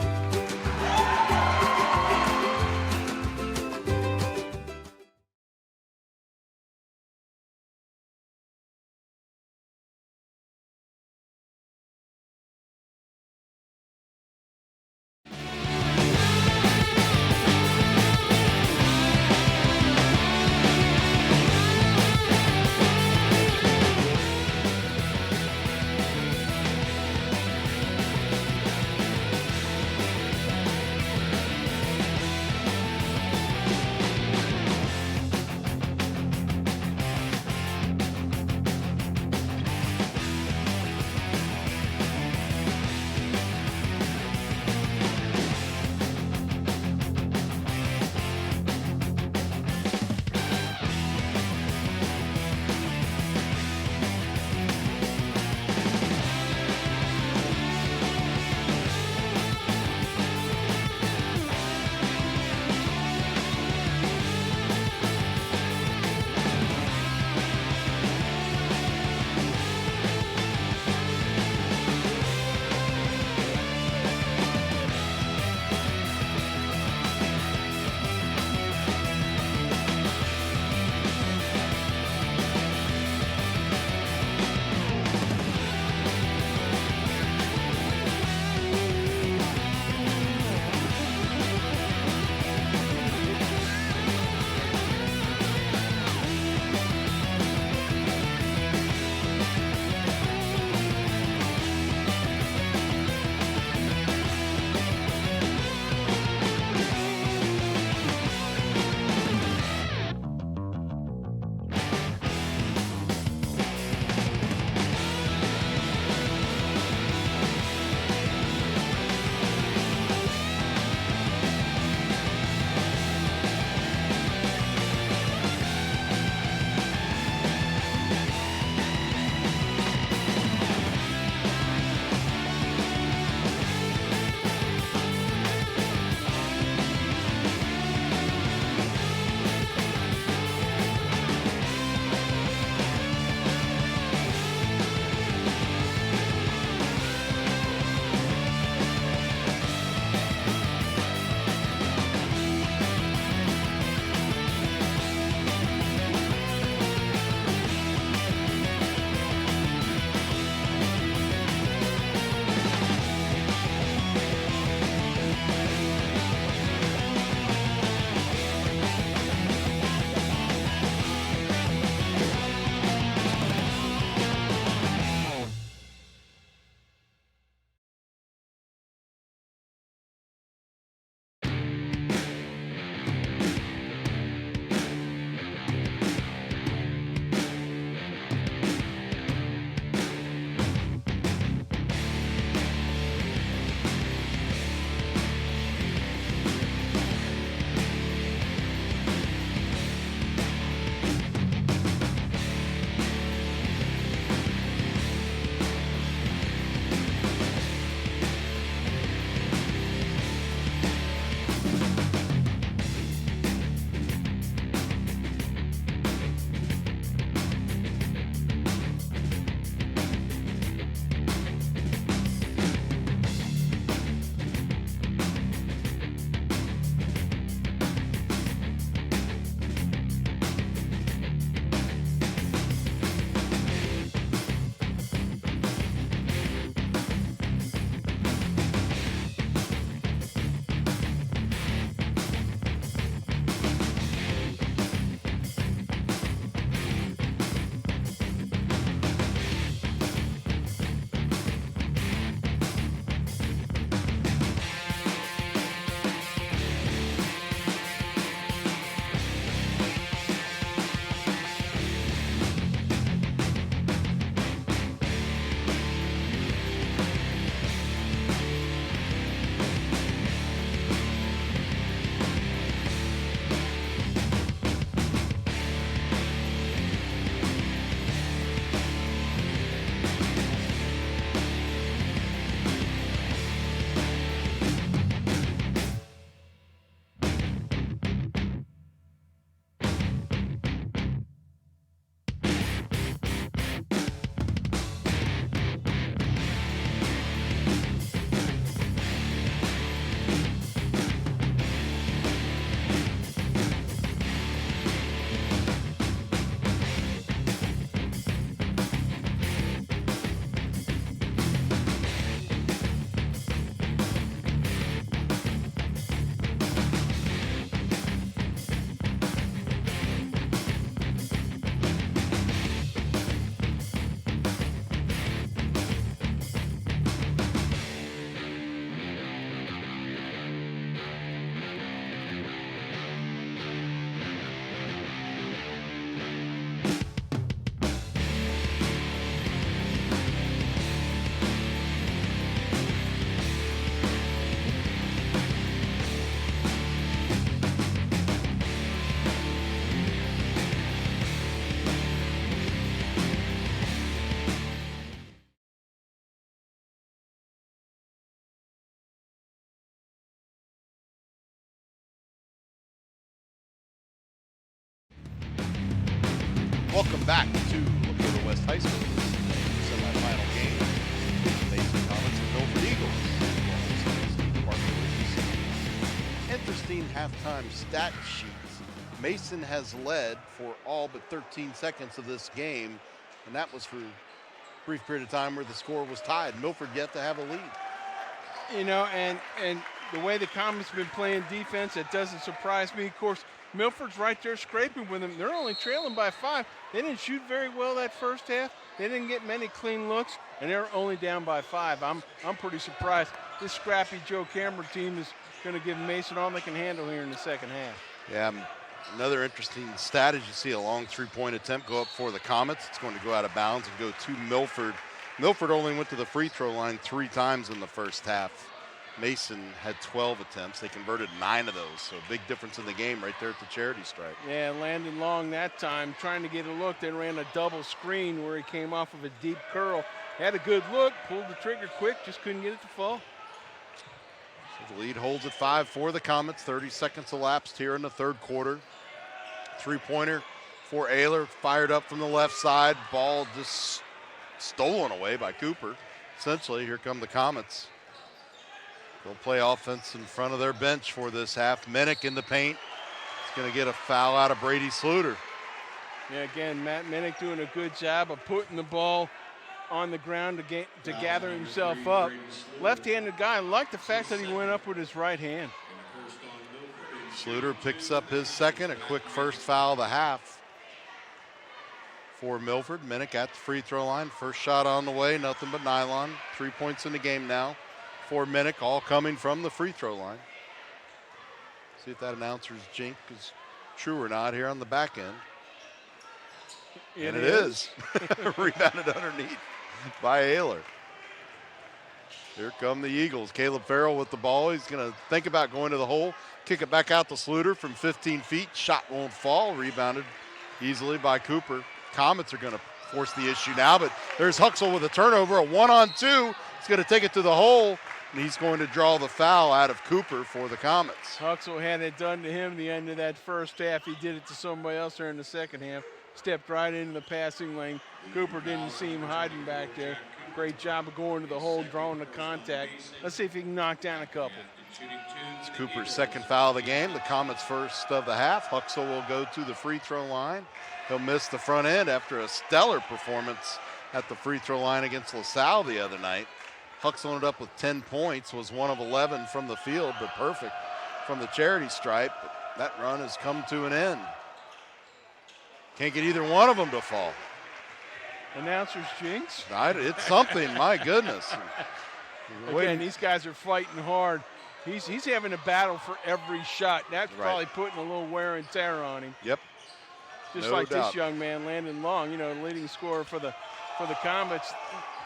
Welcome back to Lakota West High School. Semifinal game. Mason Comets and Milford Eagles. Interesting halftime stat sheets. Mason has led for all but 13 seconds of this game, and that was for a brief period of time where the score was tied. Milford yet to have a lead. You know, and the way the Comets have been playing defense, it doesn't surprise me. Of course, Milford's right there scraping with them. They're only trailing by 5. They didn't shoot very well that first half. They didn't get many clean looks, and they're only down by 5. I'm pretty surprised. This scrappy Joe Cameron team is going to give Mason all they can handle here in the second half. Yeah, another interesting stat is you see a long three-point attempt go up for the Comets. It's going to go out of bounds and go to Milford. Milford only went to the free throw line 3 times in the first half. Mason had 12 attempts. They converted 9 of those, so big difference in the game right there at the charity stripe. Yeah, Landon Long that time trying to get a look. They ran a double screen where he came off of a deep curl. Had a good look, pulled the trigger quick, just couldn't get it to fall. So the lead holds at 5 for the Comets. 30 seconds elapsed here in the third quarter. Three-pointer for Ayler, fired up from the left side. Ball just stolen away by Cooper. Essentially, here come the Comets. They'll play offense in front of their bench for this half. Minnick in the paint. He's going to get a foul out of Brady Sluter. Yeah, again, Matt Minnick doing a good job of putting the ball on the ground to gather himself up. Left-handed guy, I like the fact that he went up with his right hand. Sluter picks up his second, a quick first foul of the half for Milford. Minnick at the free throw line. First shot on the way, nothing but nylon. 3 points in the game now for Minnick, all coming from the free throw line. See if that announcer's jink is true or not here on the back end. And it is. Rebounded underneath by Ayler. Here come the Eagles. Caleb Farrell with the ball. He's going to think about going to the hole. Kick it back out to Sluter from 15 feet. Shot won't fall. Rebounded easily by Cooper. Comets are going to force the issue now, but there's Huxell with a turnover. A 1-on-2. He's going to take it to the hole, and he's going to draw the foul out of Cooper for the Comets. Huxell had it done to him the end of that first half. He did it to somebody else there in the second half. Stepped right into the passing lane. Cooper didn't see him hiding back there. Great job of going to the hole, drawing the contact. Let's see if he can knock down a couple. It's Cooper's second foul of the game. The Comets' first of the half. Huxell will go to the free throw line. He'll miss the front end after a stellar performance at the free throw line against LaSalle the other night. Huxell ended up with 10 points, was 1 of 11 from the field, but perfect from the charity stripe. But that run has come to an end. Can't get either one of them to fall. Announcer's jinx? It's something, my goodness. Again, these guys are fighting hard. He's having a battle for every shot. That's probably putting a little wear and tear on him. Yep. Just like this young man, Landon Long, the leading scorer for the Comets.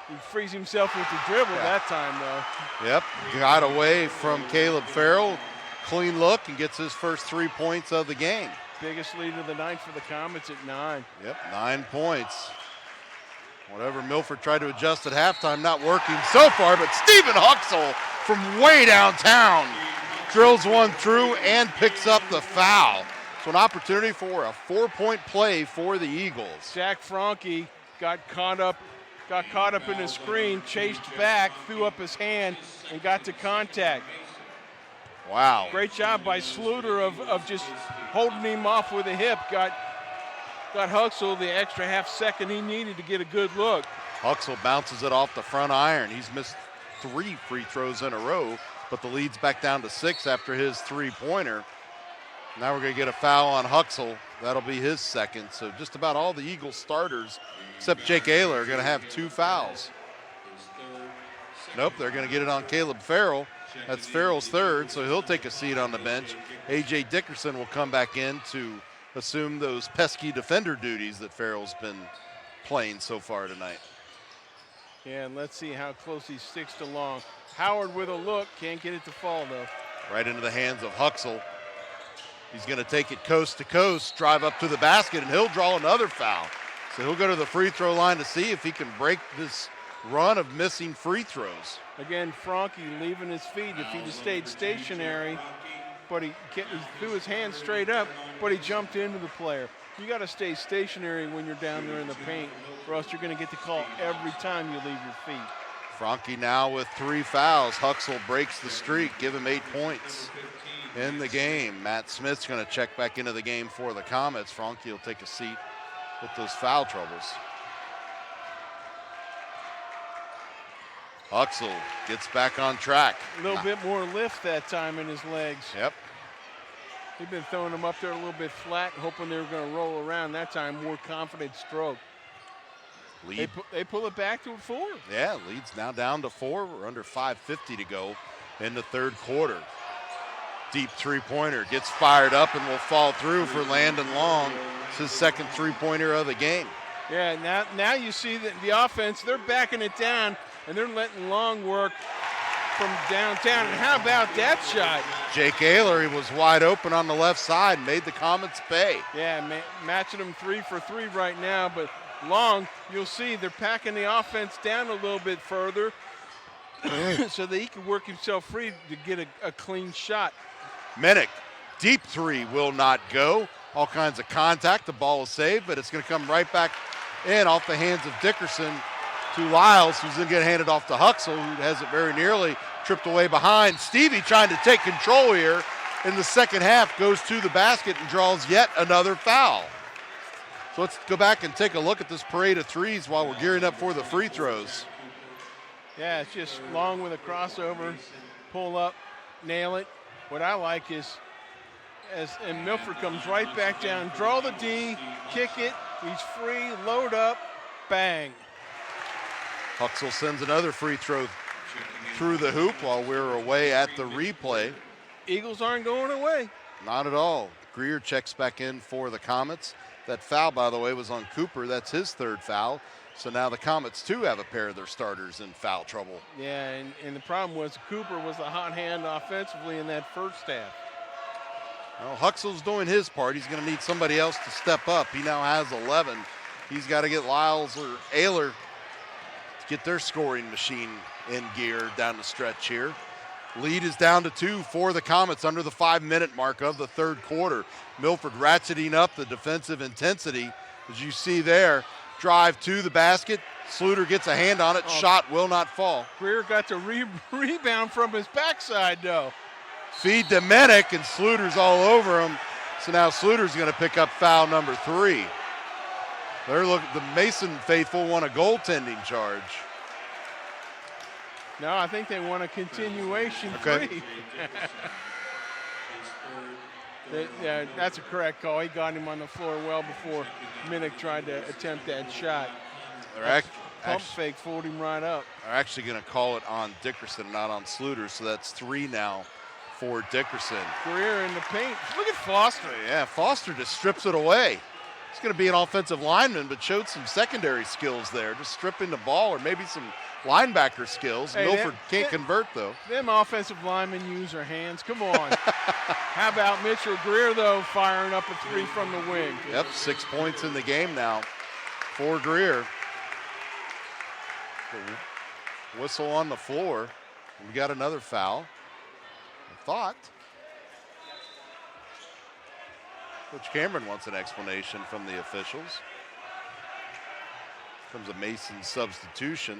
He frees himself with the dribble that time, though. Yep, got away from Caleb Farrell. Clean look and gets his first 3 points of the game. Biggest lead of the night for the Comets at 9. Yep, 9 points. Whatever Milford tried to adjust at halftime, not working so far, but Stephen Huxell from way downtown drills one through and picks up the foul. So an opportunity for a 4-point play for the Eagles. Jack Franke got caught up in the screen, chased back, threw up his hand, and got to contact. Wow. Great job by Sluter of just holding him off with a hip. Got Huxell the extra half second he needed to get a good look. Huxell bounces it off the front iron. He's missed 3 free throws in a row, but the lead's back down to 6 after his three-pointer. Now we're going to get a foul on Huxell. That'll be his second. So just about all the Eagles starters, except Jake Ayler, are going to have 2 fouls. Nope, they're going to get it on Caleb Farrell. That's Farrell's third, so he'll take a seat on the bench. A.J. Dickerson will come back in to assume those pesky defender duties that Farrell's been playing so far tonight. Yeah, and let's see how close he sticks to Long. Howard with a look, can't get it to fall, though. Right into the hands of Huxell. He's going to take it coast to coast, drive up to the basket, and he'll draw another foul. So he'll go to the free throw line to see if he can break this run of missing free throws. Again, Franke leaving his feet. If he just stayed stationary, but he threw his hands straight up, but he jumped into the player. you got to stay stationary when you're down there in the paint, or else you're going to get the call every time you leave your feet. Franke now with 3 fouls. Huxell breaks the streak, give him 8 points in the game. Matt Smith's going to check back into the game for the Comets. Franke will take a seat with those foul troubles. Huxell gets back on track. A little bit more lift that time in his legs. Yep. He'd been throwing them up there a little bit flat, hoping they were going to roll around. That time, more confident stroke. Lead. They pull it back to 4. Yeah, lead's now down to 4. We're under 5:50 to go in the third quarter. Deep three-pointer gets fired up and will fall through for Landon Long. It's his second three-pointer of the game. Yeah, now you see that the offense, they're backing it down, and they're letting Long work from downtown. And how about that shot? Jake Ayler, he was wide open on the left side, made the Comets pay. Yeah, matching them 3 for 3 right now, but Long, you'll see they're packing the offense down a little bit further so that he can work himself free to get a clean shot. Minnick, deep three will not go. All kinds of contact, the ball is saved, but it's going to come right back in off the hands of Dickerson to Lyles, who's going to get handed off to Huxell, who has it very nearly tripped away behind. Stevie trying to take control here in the second half, goes to the basket and draws yet another foul. So let's go back and take a look at this parade of threes while we're gearing up for the free throws. Yeah, it's just Long with a crossover, pull up, nail it. What I like is, and Milford comes right back down, draw the D, kick it, he's free, load up, bang. Huxell sends another free throw through the hoop while we're away at the replay. Eagles aren't going away. Not at all. Greer checks back in for the Comets. That foul, by the way, was on Cooper. That's his third foul. So now the Comets, too, have a pair of their starters in foul trouble. Yeah, and the problem was Cooper was the hot hand offensively in that first half. Well, Huxell's doing his part. He's going to need somebody else to step up. He now has 11. He's got to get Lyles or Ayler to get their scoring machine in gear down the stretch here. Lead is down to 2 for the Comets under the 5-minute mark of the third quarter. Milford ratcheting up the defensive intensity, as you see there. Drive to the basket. Sluter gets a hand on it. Shot will not fall. Greer got the rebound from his backside, though. Feed to Minnick, and Sluter's all over him. So now Sluter's going to pick up foul number 3. The Mason faithful want a goaltending charge. No, I think they want a continuation free. Yeah, that's a correct call. He got him on the floor well before Minnick tried to attempt that shot. Pump fake fooled him right up. They're actually going to call it on Dickerson, not on Sluter, so that's 3 now for Dickerson. Greer in the paint. Look at Foster. Yeah, Foster just strips it away. He's going to be an offensive lineman, but showed some secondary skills there, just stripping the ball or maybe some linebacker skills. Hey, Milford can't convert, though. Them offensive linemen use their hands. Come on. How about Mitchell Greer, though, firing up a 3 from the wing? Yep, 6 points in the game now for Greer. The whistle on the floor. We got another foul. I thought Coach Cameron wants an explanation from the officials. Comes a Mason substitution.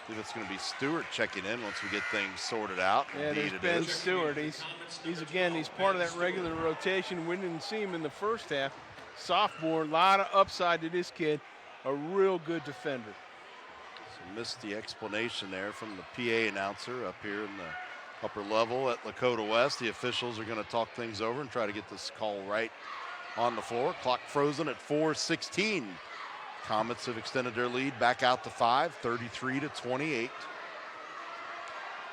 I believe it's going to be Stewart checking in once we get things sorted out. Yeah, Indeed there's Ben is. Stewart. He's part of that regular rotation. We didn't see him in the first half. Sophomore, a lot of upside to this kid. A real good defender. So missed the explanation there from the PA announcer up here in the upper level at Lakota West. The officials are going to talk things over and try to get this call right on the floor. Clock frozen at 4:16. Comets have extended their lead back out to 5, 33-28.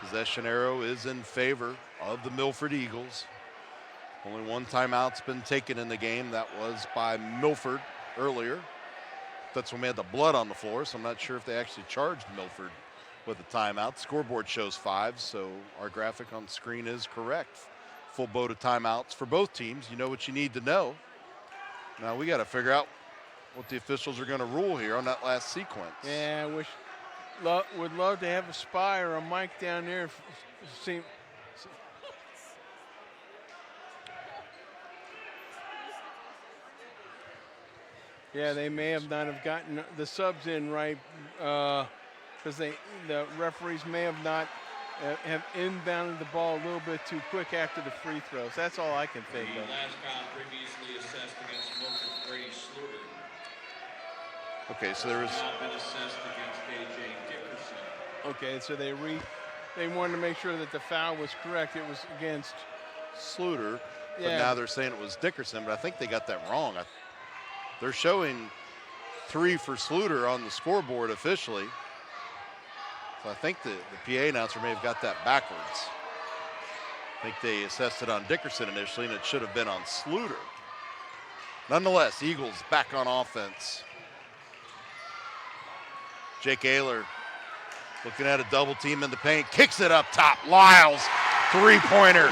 Possession arrow is in favor of the Milford Eagles. Only one timeout's been taken in the game. That was by Milford earlier. That's when we had the blood on the floor, so I'm not sure if they actually charged Milford with a timeout. Scoreboard shows 5, so our graphic on screen is correct. Full boat of timeouts for both teams. You know what you need to know. Now we got to figure out what the officials are going to rule here on that last sequence. Yeah, would love to have a spy or a mic down there. Yeah, they may have not have gotten the subs in right because the referees may have not have inbounded the ball a little bit too quick after the free throws. That's all I can think The of. last foul previously assessed against Milford Brady Sluter. Okay, so there was. Now been assessed against A.J. Dickerson. Okay, so they wanted to make sure that the foul was correct. It was against Sluter, but Yeah. now they're saying it was Dickerson, but I think they got that wrong. They're showing 3 for Sluter on the scoreboard officially. So I think the PA announcer may have got that backwards. I think they assessed it on Dickerson initially, and it should have been on Sluter. Nonetheless, Eagles back on offense. Jake Ayler looking at a double team in the paint, kicks it up top. Lyles, three-pointer.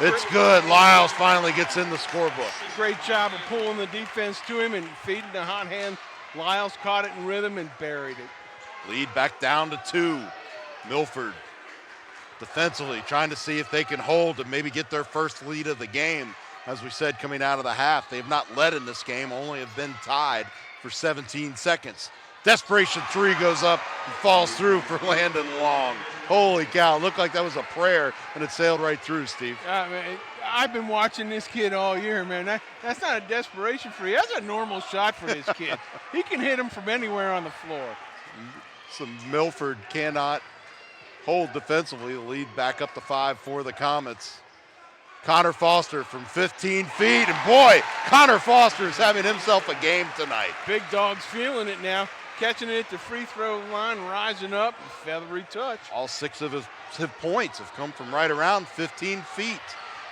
It's good. Lyles finally gets in the scorebook. Great job of pulling the defense to him and feeding the hot hand. Lyles caught it in rhythm and buried it. Lead back down to 2. Milford defensively trying to see if they can hold and maybe get their first lead of the game. As we said, coming out of the half, they have not led in this game, only have been tied for 17 seconds. Desperation 3 goes up and falls through for Landon Long. Holy cow, it looked like that was a prayer, and it sailed right through, Steve. Man, I've been watching this kid all year, man. That's not a desperation free. That's a normal shot for this kid. He can hit him from anywhere on the floor. So Milford cannot hold defensively. The lead back up to 5 for the Comets. Connor Foster from 15 feet, and boy, Connor Foster is having himself a game tonight. Big dog's feeling it now. Catching it at the free throw line, rising up, feathery touch. All 6 of his points have come from right around 15 feet.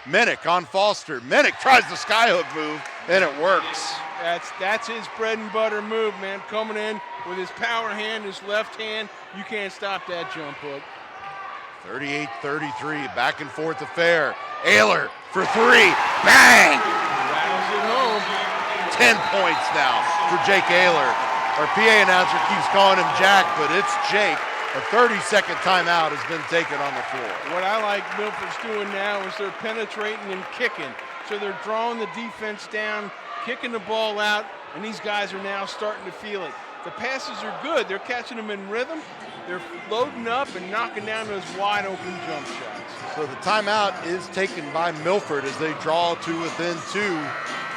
Minnick on Foster. Minnick tries the skyhook move, and it works. That's his bread and butter move, man. Coming in with his power hand, his left hand. You can't stop that jump hook. 38-33, back and forth affair. Ayler for 3, bang! Rattles it home. 10 points now for Jake Ayler. Our PA announcer keeps calling him Jack, but it's Jake. A 30-second timeout has been taken on the floor. What I like Milford's doing now is they're penetrating and kicking. So they're drawing the defense down, kicking the ball out, and these guys are now starting to feel it. The passes are good. They're catching them in rhythm. They're loading up and knocking down those wide open jump shots. So the timeout is taken by Milford as they draw to within 2.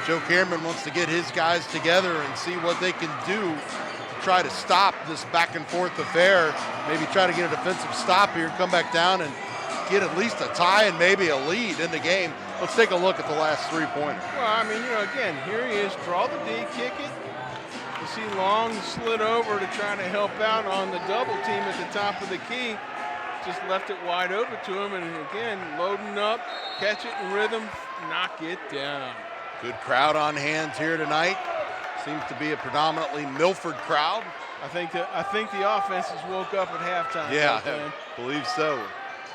Joe Cameron wants to get his guys together and see what they can do to try to stop this back and forth affair. Maybe try to get a defensive stop here, come back down and get at least a tie and maybe a lead in the game. Let's take a look at the last 3-pointer. Well, I mean, again, here he is, draw the D, kick it. You see Long slid over to try to help out on the double team at the top of the key. Just left it wide open to him, and again, loading up, catch it in rhythm, knock it down. Good crowd on hands here tonight. Seems to be a predominantly Milford crowd. I think the offenses woke up at halftime. Yeah, I believe so.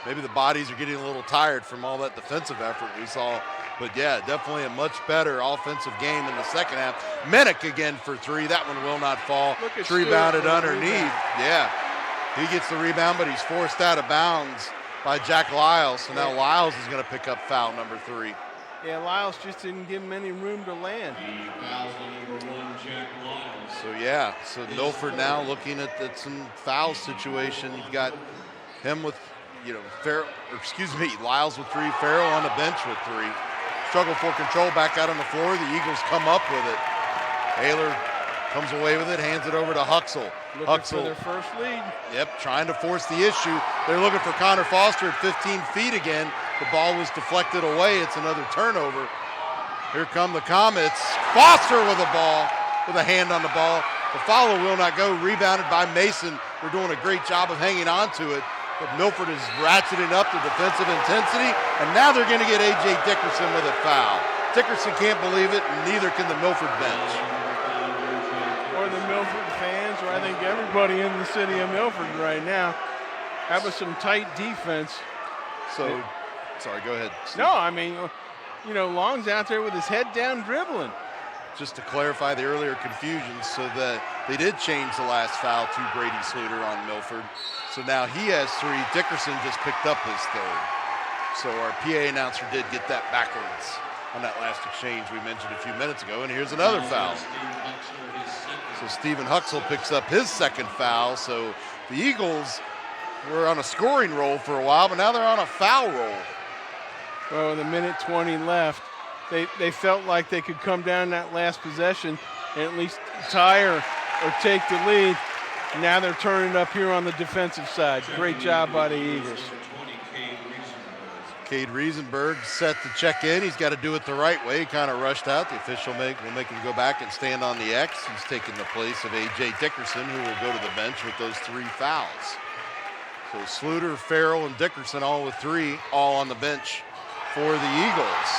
Maybe the bodies are getting a little tired from all that defensive effort we saw. But yeah, definitely a much better offensive game in the second half. Minnick again for 3. That one will not fall. It's rebounded underneath. Yeah, he gets the rebound, but he's forced out of bounds by Jack Lyles. So now Lyles is going to pick up foul number 3. Yeah, Lyles just didn't give him any room to land. So yeah, so Milford now looking at some foul situation. You've got him with, Lyles with 3, Farrell on the bench with 3. Struggle for control back out on the floor. The Eagles come up with it. Ayler comes away with it, hands it over to Huxell. Looking for their first lead. Yep, trying to force the issue. They're looking for Connor Foster at 15 feet again. The ball was deflected away. It's another turnover. Here come the Comets. Foster with a ball, with a hand on the ball. The follow will not go. Rebounded by Mason. They're doing a great job of hanging on to it. But Milford is ratcheting up the defensive intensity, and now they're going to get A.J. Dickerson with a foul. Dickerson can't believe it, and neither can the Milford bench. Or the Milford fans, or I think everybody in the city of Milford right now. That was some tight defense. So, sorry, go ahead, Steve. No, I mean, Long's out there with his head down dribbling. Just to clarify the earlier confusion, so that they did change the last foul to Brady Sluter on Milford. So now he has 3. Dickerson just picked up his 3rd. So our PA announcer did get that backwards on that last exchange we mentioned a few minutes ago. And here's another foul. So Stephen Huxell picks up his second foul. So the Eagles were on a scoring roll for a while, but now they're on a foul roll. Well, with a minute 20 left, they felt like they could come down that last possession and at least tie or take the lead. Now they're turning it up here on the defensive side. Great job by the Eagles. Cade Riesenberg set to check in. He's got to do it the right way. He kind of rushed out. The official will make him go back and stand on the X. He's taking the place of A.J. Dickerson, who will go to the bench with those 3 fouls. So Sluter, Farrell, and Dickerson all with 3, all on the bench for the Eagles.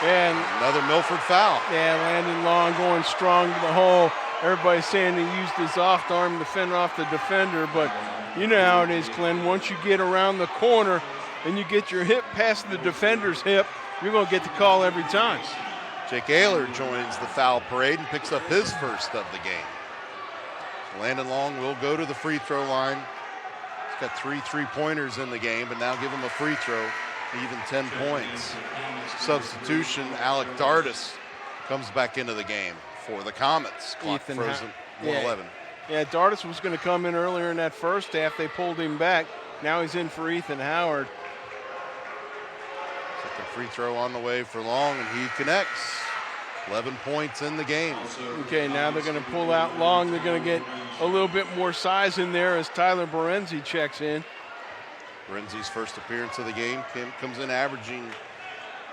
And another Milford foul. Yeah, Landon Long going strong to the hole. Everybody's saying he used his off arm to fend off the defender, but you know how it is, Glenn. Once you get around the corner and you get your hip past the defender's hip, you're going to get the call every time. Jake Ayler joins the foul parade and picks up his first of the game. Landon Long will go to the free throw line. He's got 3 3-pointers in the game, but now give him a free throw, even 10 points. Substitution, Alec Dardis comes back into the game for the Comets. Clock frozen, 1:11. Yeah, Dardis was going to come in earlier in that first half. They pulled him back. Now he's in for Ethan Howard. Second free throw on the way for Long, and he connects. 11 points in the game. Okay, now they're going to pull out Long. They're going to get a little bit more size in there as Tyler Berenzi checks in. Berenzi's first appearance of the game comes in averaging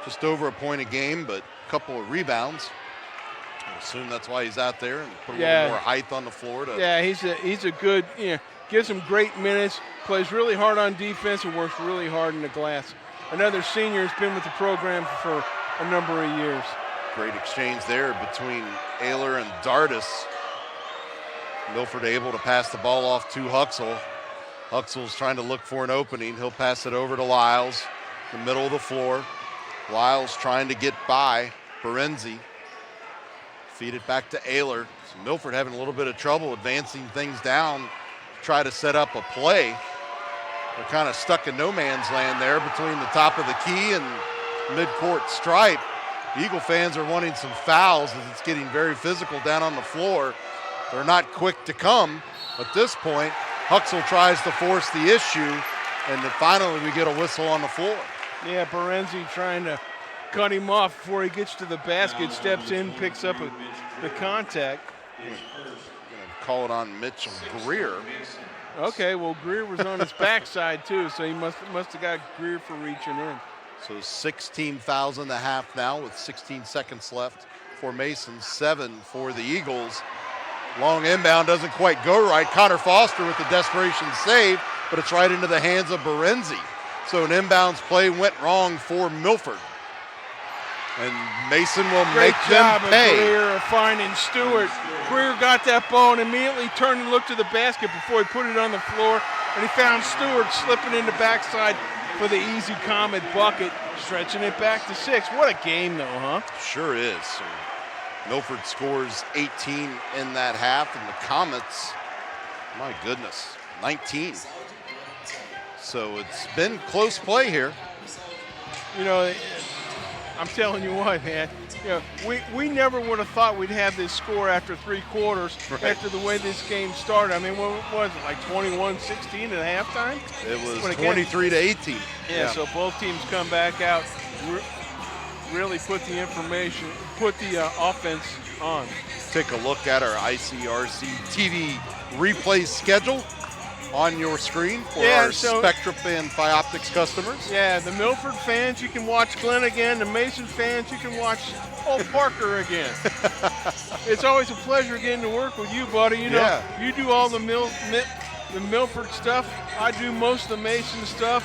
just over a point a game, but a couple of rebounds. I assume that's why he's out there and put a little more height on the floor. He's a good, gives him great minutes, plays really hard on defense and works really hard in the glass. Another senior has been with the program for a number of years. Great exchange there between Ayler and Dardis. Milford able to pass the ball off to Huxell. Huxell's trying to look for an opening. He'll pass it over to Lyles, the middle of the floor. Lyles trying to get by Berenzi. Feed it back to Ayler. So Milford having a little bit of trouble advancing things down to try to set up a play. They're kind of stuck in no man's land there between the top of the key and midcourt stripe. The Eagle fans are wanting some fouls as it's getting very physical down on the floor. They're not quick to come. At this point, Huxell tries to force the issue, and then finally we get a whistle on the floor. Yeah, Berenzi trying to cut him off before he gets to the basket, steps in, picks up the contact. Gonna call it on Mitchell Greer. Okay, well, Greer was on his backside too, so he must have got Greer for reaching in. So 16 fouls in the half now with 16 seconds left for Mason, 7 for the Eagles. Long inbound doesn't quite go right. Connor Foster with the desperation save, but it's right into the hands of Berenzi. So an inbounds play went wrong for Milford. And Mason will make them pay. Greer of finding Stewart. Greer got that ball and immediately turned and looked to the basket before he put it on the floor. And he found Stewart slipping into backside for the easy Comet bucket, stretching it back to 6. What a game, though, huh? Sure is. So Milford scores 18 in that half, and the Comets, my goodness, 19. So it's been close play here. You know, I'm telling you what, man. You know, we never would have thought we'd have this score after 3 quarters, after the way this game started. I mean, what was it, like 21-16 at halftime? It was 23-18. Yeah, so both teams come back out, really put the offense on. Take a look at our ICRC-TV replay schedule on your screen for our Spectrum and Phioptics customers. Yeah, the Milford fans, you can watch Glenn again. The Mason fans, you can watch old Parker again. It's always a pleasure getting to work with you, buddy. You know, you do all the Milford stuff. I do most of the Mason stuff.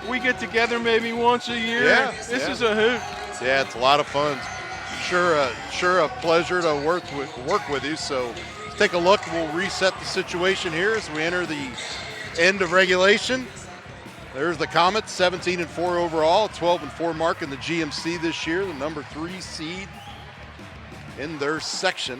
We get together maybe once a year. This is a hoot. Yeah, it's a lot of fun. Sure a pleasure to work with you. So take a look. We'll reset the situation here as we enter the end of regulation. There's the Comets, 17-4 overall, 12-4 mark in the GMC this year, the number 3 seed in their section.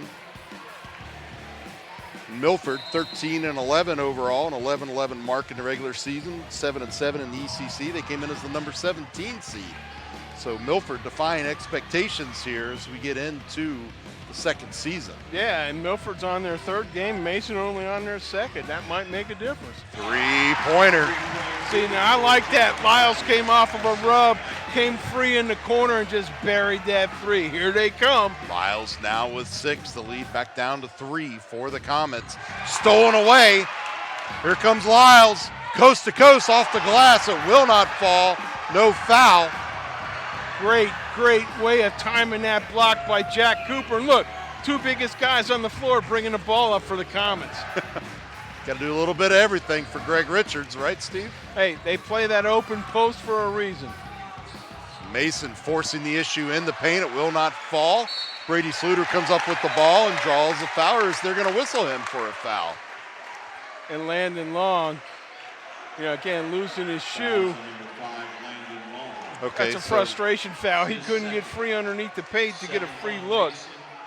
Milford, 13-11 overall, an 11-11 mark in the regular season, 7-7 in the ECC. They came in as the number 17 seed. So Milford defying expectations here as we get into the second season. Yeah, and Milford's on their third game. Mason only on their second. That might make a difference. Three-pointer. See, now I like that. Lyles came off of a rub, came free in the corner, and just buried that three. Here they come. Lyles now with 6. The lead back down to 3 for the Comets. Stolen away. Here comes Lyles. Coast to coast off the glass. It will not fall. No foul. Great way of timing that block by Jack Cooper. And look, two biggest guys on the floor bringing the ball up for the Comets. Got to do a little bit of everything for Greg Richards, right, Steve? Hey, they play that open post for a reason. Mason forcing the issue in the paint. It will not fall. Brady Sluter comes up with the ball and draws a foul, or they're going to whistle him for a foul. And Landon Long, again, losing his shoe. Okay, that's a frustration foul. He couldn't get free underneath the paint to get a free look.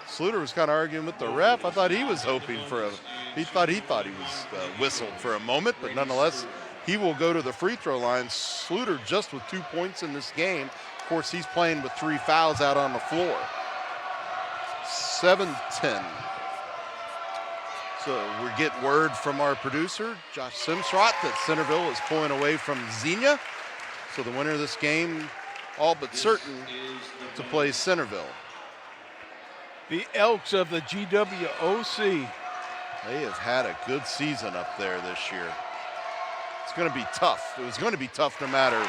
Sluter was kind of arguing with the ref. I thought he was hoping for he thought he was whistled for a moment, but nonetheless, he will go to the free throw line. Sluter just with 2 points in this game. Of course, he's playing with 3 fouls out on the floor. 7-10. So we get word from our producer, Josh Simsrott, that Centerville is pulling away from Xenia. So the winner of this game, all but certain to play Centerville. The Elks of the GWOC. They have had a good season up there this year. It's going to be tough. It was going to be tough no matter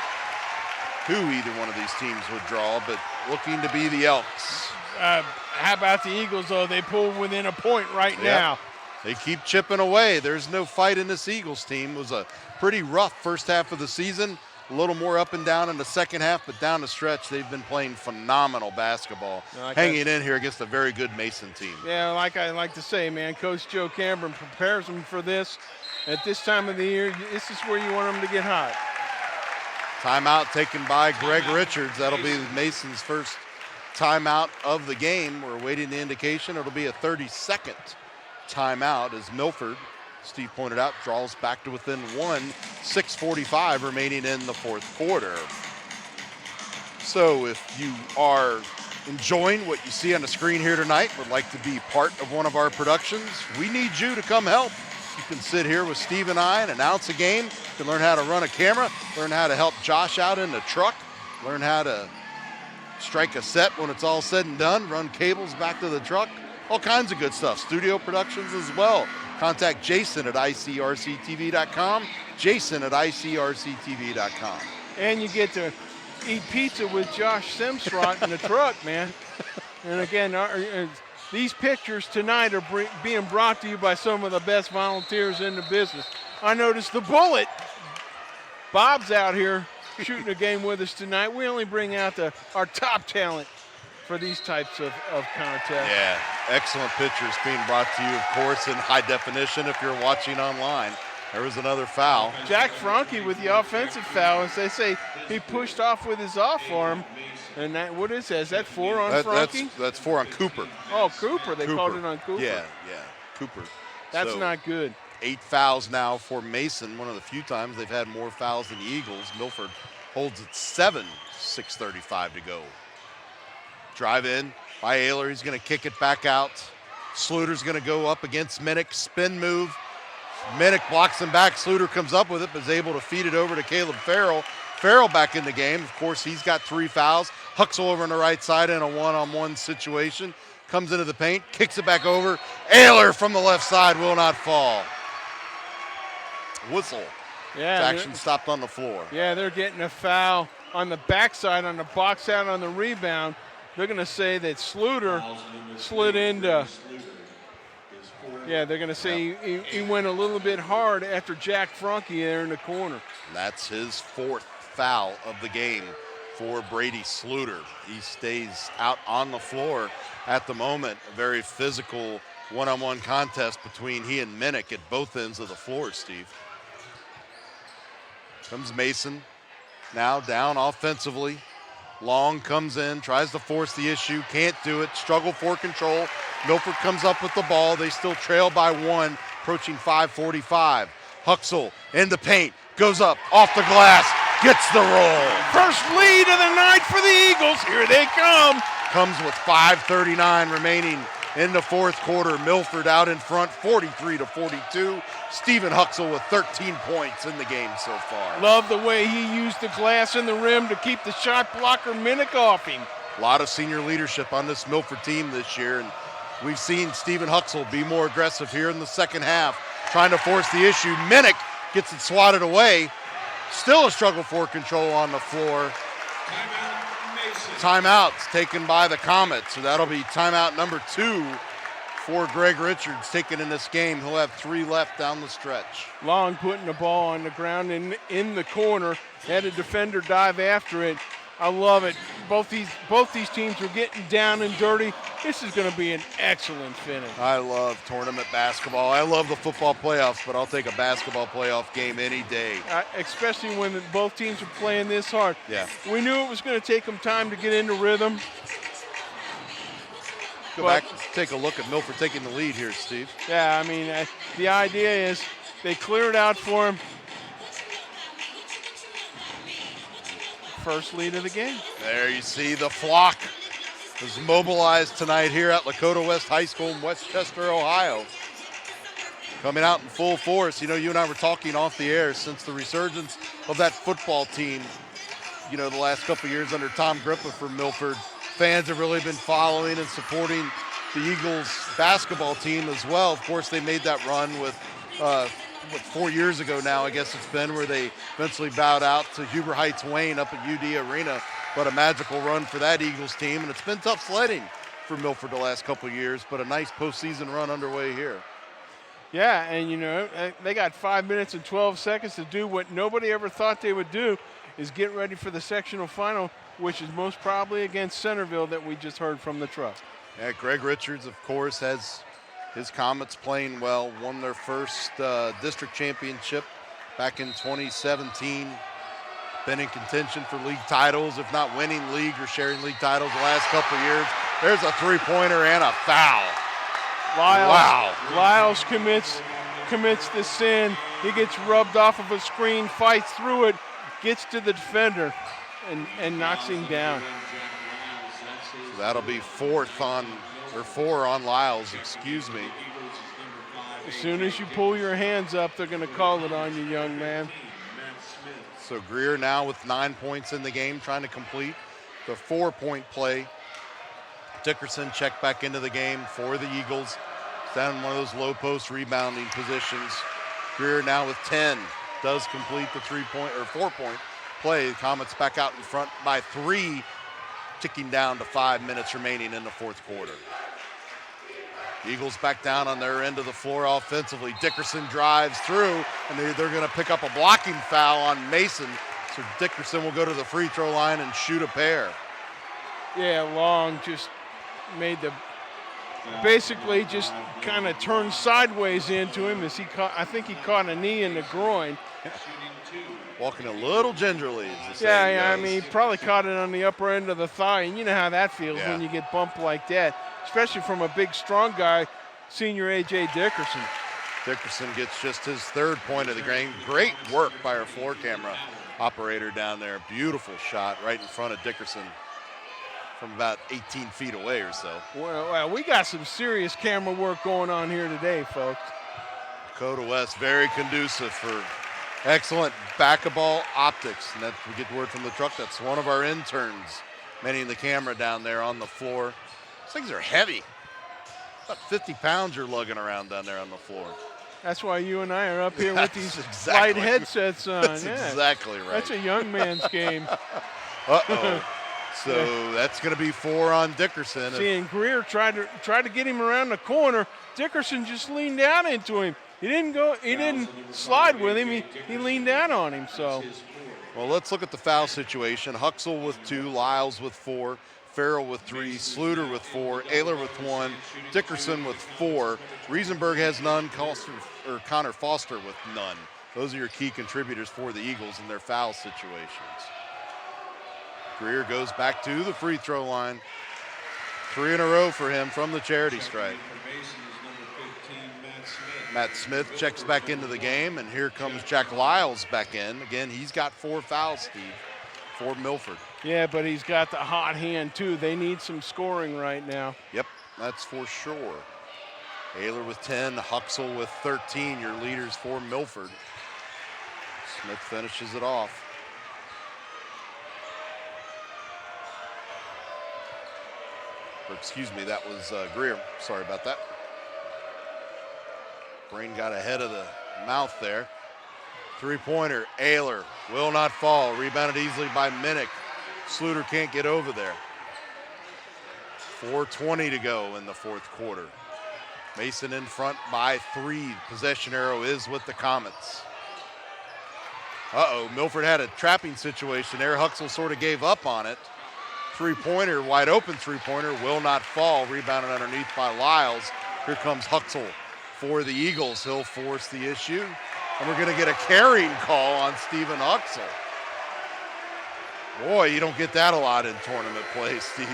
who either one of these teams would draw, but looking to be the Elks. How about the Eagles, though? They pull within a point right now. They keep chipping away. There's no fight in this Eagles team. It was a pretty rough first half of the season. A little more up and down in the second half, but down the stretch, they've been playing phenomenal basketball, hanging in here against a very good Mason team. Yeah, like I like to say, man, Coach Joe Cameron prepares them for this. At this time of the year, this is where you want them to get hot. Timeout taken by Greg Richards. That'll be Mason's first timeout of the game. We're awaiting the indication. It'll be a 30-second timeout as Milford, Steve pointed out, draws back to within 1, 6:45 remaining in the fourth quarter. So if you are enjoying what you see on the screen here tonight, would like to be part of one of our productions, we need you to come help. You can sit here with Steve and I and announce a game. You can learn how to run a camera, learn how to help Josh out in the truck, learn how to strike a set when it's all said and done, run cables back to the truck, all kinds of good stuff. Studio productions as well. Contact Jason at ICRC-TV.com, Jason at ICRC-TV.com. And you get to eat pizza with Josh Simsrott in the truck, man. And again, these pictures tonight are being brought to you by some of the best volunteers in the business. I noticed the Bullet. Bob's out here shooting a game with us tonight. We only bring out our top talent for these types of contests. Yeah, excellent pictures being brought to you, of course, in high definition if you're watching online. There was another foul. Jack Franke with the offensive foul. As they say, he pushed off with his off arm. And that, what is that? Is that 4 on Franke? That's 4 on Cooper. Oh, Cooper. They called it on Cooper. Yeah, Cooper. That's not good. 8 fouls now for Mason. One of the few times they've had more fouls than the Eagles. Milford holds it 7, 6:35 to go. Drive in by Ayler. He's going to kick it back out. Sluter's going to go up against Minnick. Spin move. Minnick blocks him back. Sluter comes up with it, but is able to feed it over to Caleb Farrell. Farrell back in the game. Of course, he's got 3 fouls. Huxel over on the right side in a one-on-one situation. Comes into the paint, kicks it back over. Ayler from the left side will not fall. Whistle. Yeah. Action stopped on the floor. Yeah, they're getting a foul on the backside on the box out on the rebound. They're going to say that Sluter slid into. Yeah, they're going to say he went a little bit hard after Jack Franke there in the corner. That's his 4th foul of the game for Brady Sluter. He stays out on the floor at the moment. A very physical one-on-one contest between he and Minnick at both ends of the floor, Steve. Comes Mason, now down offensively. Long comes in, tries to force the issue, can't do it, struggle for control. Milford comes up with the ball. They still trail by 1, approaching 5:45. Huxel in the paint, goes up, off the glass, Gets the roll. First lead of the night for the Eagles. Here they come. Comes with 5:39 remaining in the fourth quarter. Milford out in front, 43-42. Stephen Huxell with 13 points in the game so far. Love the way he used the glass in the rim to keep the shot blocker Minnick off him. A lot of senior leadership on this Milford team this year, and we've seen Stephen Huxell be more aggressive here in the second half, trying to force the issue. Minnick gets it swatted away. Still a struggle for control on the floor. Timeout's taken by the Comets, so that'll be timeout number 2 for Greg Richards taken in this game. He'll have 3 left down the stretch. Long putting the ball on the ground in the corner. Had a defender dive after it. I love it. Both these teams are getting down and dirty. This is going to be an excellent finish. I love tournament basketball. I love the football playoffs, but I'll take a basketball playoff game any day. Especially when both teams are playing this hard. Yeah. We knew it was going to take them time to get into rhythm. Go back, take a look at Milford taking the lead here, Steve. Yeah, I mean, the idea is they clear it out for him. First lead of the game. There you see the flock is mobilized tonight here at Lakota West High School in Westchester, Ohio. Coming out in full force. You know, you and I were talking off the air since the resurgence of that football team, you know, the last couple of years under Tom Grippa for Milford. Fans have really been following and supporting the Eagles basketball team as well. Of course, they made that run with 4 years ago now, I guess it's been, where they eventually bowed out to Huber Heights Wayne up at UD Arena. But a magical run for that Eagles team, and it's been tough sledding for Milford the last couple of years, but a nice postseason run underway here. Yeah, and you know, they got 5 minutes and 12 seconds to do what nobody ever thought they would do, is get ready for the sectional final, which is most probably against Centerville that we just heard from the truck. Yeah, Greg Richards, of course, has his Comets playing well, won their first district championship back in 2017. Been in contention for league titles, if not winning league or sharing league titles the last couple of years. There's a three-pointer and a foul. Lyles commits the sin. He gets rubbed off of a screen, fights through it, gets to the defender, and knocks him down. So that'll be 4 on Lyles, excuse me. As soon as you pull your hands up, they're going to call it on you, young man. So Greer now with 9 points in the game, trying to complete the 4-point play. Dickerson checked back into the game for the Eagles. Down in one of those low post rebounding positions. Greer now with 10, does complete the 4-point play. The Comets back out in front by 3, ticking down to 5 minutes remaining in the fourth quarter. Eagles back down on their end of the floor offensively. Dickerson drives through, and they're going to pick up a blocking foul on Mason. So Dickerson will go to the free throw line and shoot a pair. Yeah, Long just made basically just kind of turned sideways into him as I think he caught a knee in the groin. Walking a little gingerly. I mean, he probably caught it on the upper end of the thigh, and you know how that feels when you get bumped like that, especially from a big, strong guy, senior A.J. Dickerson. Dickerson gets just his 3rd point of the game. Great work by our floor camera operator down there. Beautiful shot right in front of Dickerson from about 18 feet away or so. Well, we got some serious camera work going on here today, folks. Lakota West, very conducive for excellent basketball optics. And that, we get the word from the truck, that's one of our interns manning the camera down there on the floor. These things are heavy. About 50 pounds you're lugging around down there on the floor. That's why you and I are up here with these light headsets on. That's exactly right. That's a young man's game. Uh-oh. So that's going to be 4 on Dickerson. See, and Greer tried to get him around the corner. Dickerson just leaned down into him. He didn't slide with him. He leaned down on him. So, well, let's look at the foul situation. Huxell with 2, Lyles with 4, Farrell with 3, Sluter with 4, Ayler with 1, Dickerson with 4. Riesenberg has none. Connor Foster with none. Those are your key contributors for the Eagles in their foul situations. Greer goes back to the free throw line. 3 in a row for him from the charity stripe. Matt Smith checks back into the game, and here comes Jack Lyles back in. Again, he's got 4 fouls, Steve, for Milford. Yeah, but he's got the hot hand, too. They need some scoring right now. Yep, that's for sure. Ayler with 10, Huxell with 13, your leaders for Milford. Smith finishes it off. Or excuse me, that was Greer. Sorry about that. Brain got ahead of the mouth there. Three-pointer, Ayler will not fall. Rebounded easily by Minnick. Sluter can't get over there. 4:20 to go in the fourth quarter. Mason in front by 3. Possession arrow is with the Comets. Milford had a trapping situation there. Huxell sort of gave up on it. Three-pointer, wide open three-pointer, will not fall. Rebounded underneath by Lyles. Here comes Huxell for the Eagles. He'll force the issue. And we're going to get a carrying call on Stephen Huxell. Boy, you don't get that a lot in tournament play, Steve.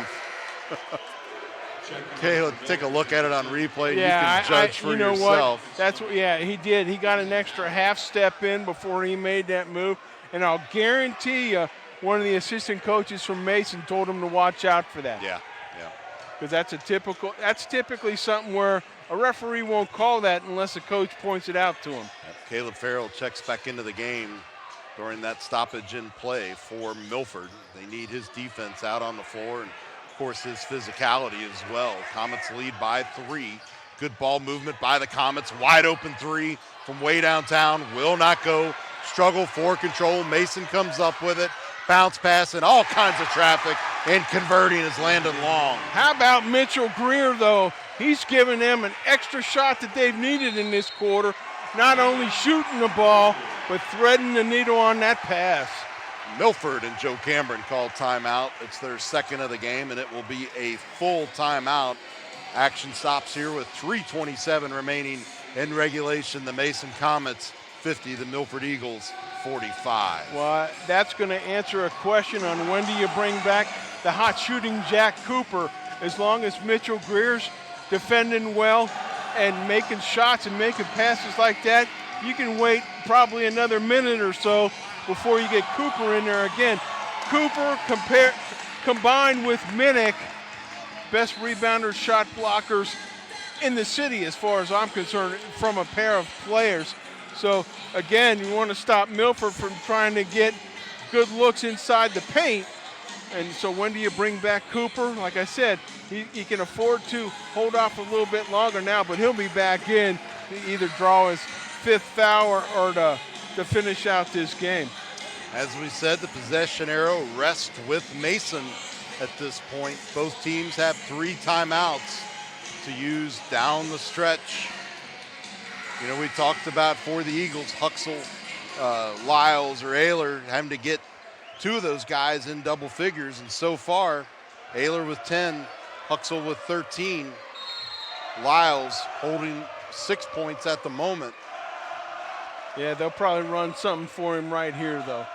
Okay, let's take a look at it on replay. Yeah, you can judge for you know yourself. What? That's what. Yeah, he did. He got an extra half step in before he made that move, and I'll guarantee you, one of the assistant coaches from Mason told him to watch out for that. Yeah. Because that's typically something where a referee won't call that unless the coach points it out to him. Caleb Farrell checks back into the game during that stoppage in play for Milford. They need his defense out on the floor and, of course, his physicality as well. Comets lead by 3. Good ball movement by the Comets. Wide open 3 from way downtown. Will not go. Struggle for control. Mason comes up with it. Bounce pass and all kinds of traffic, and converting is Landon Long. How about Mitchell Greer, though? He's given them an extra shot that they've needed in this quarter. Not only shooting the ball, but threading the needle on that pass. Milford and Joe Cameron called timeout. It's their second of the game, and it will be a full timeout. Action stops here with 3:27 remaining in regulation. The Mason Comets 50, the Milford Eagles 45. Well, that's going to answer a question on when do you bring back the hot shooting Jack Cooper. As long as Mitchell Greer's defending well and making shots and making passes like that, you can wait probably another minute or so before you get Cooper in there again. Cooper combined with Minnick, best rebounders, shot blockers in the city as far as I'm concerned from a pair of players. So, again, you want to stop Milford from trying to get good looks inside the paint. And so when do you bring back Cooper? Like I said, he can afford to hold off a little bit longer now, but he'll be back in to either draw his 5th foul or to finish out this game. As we said, the possession arrow rests with Mason at this point. Both teams have 3 timeouts to use down the stretch. You know, we talked about for the Eagles, Huxell, Lyles, or Ayler having to get 2 of those guys in double figures, and so far, Ayler with 10, Huxell with 13, Lyles holding 6 points at the moment. Yeah, they'll probably run something for him right here, though.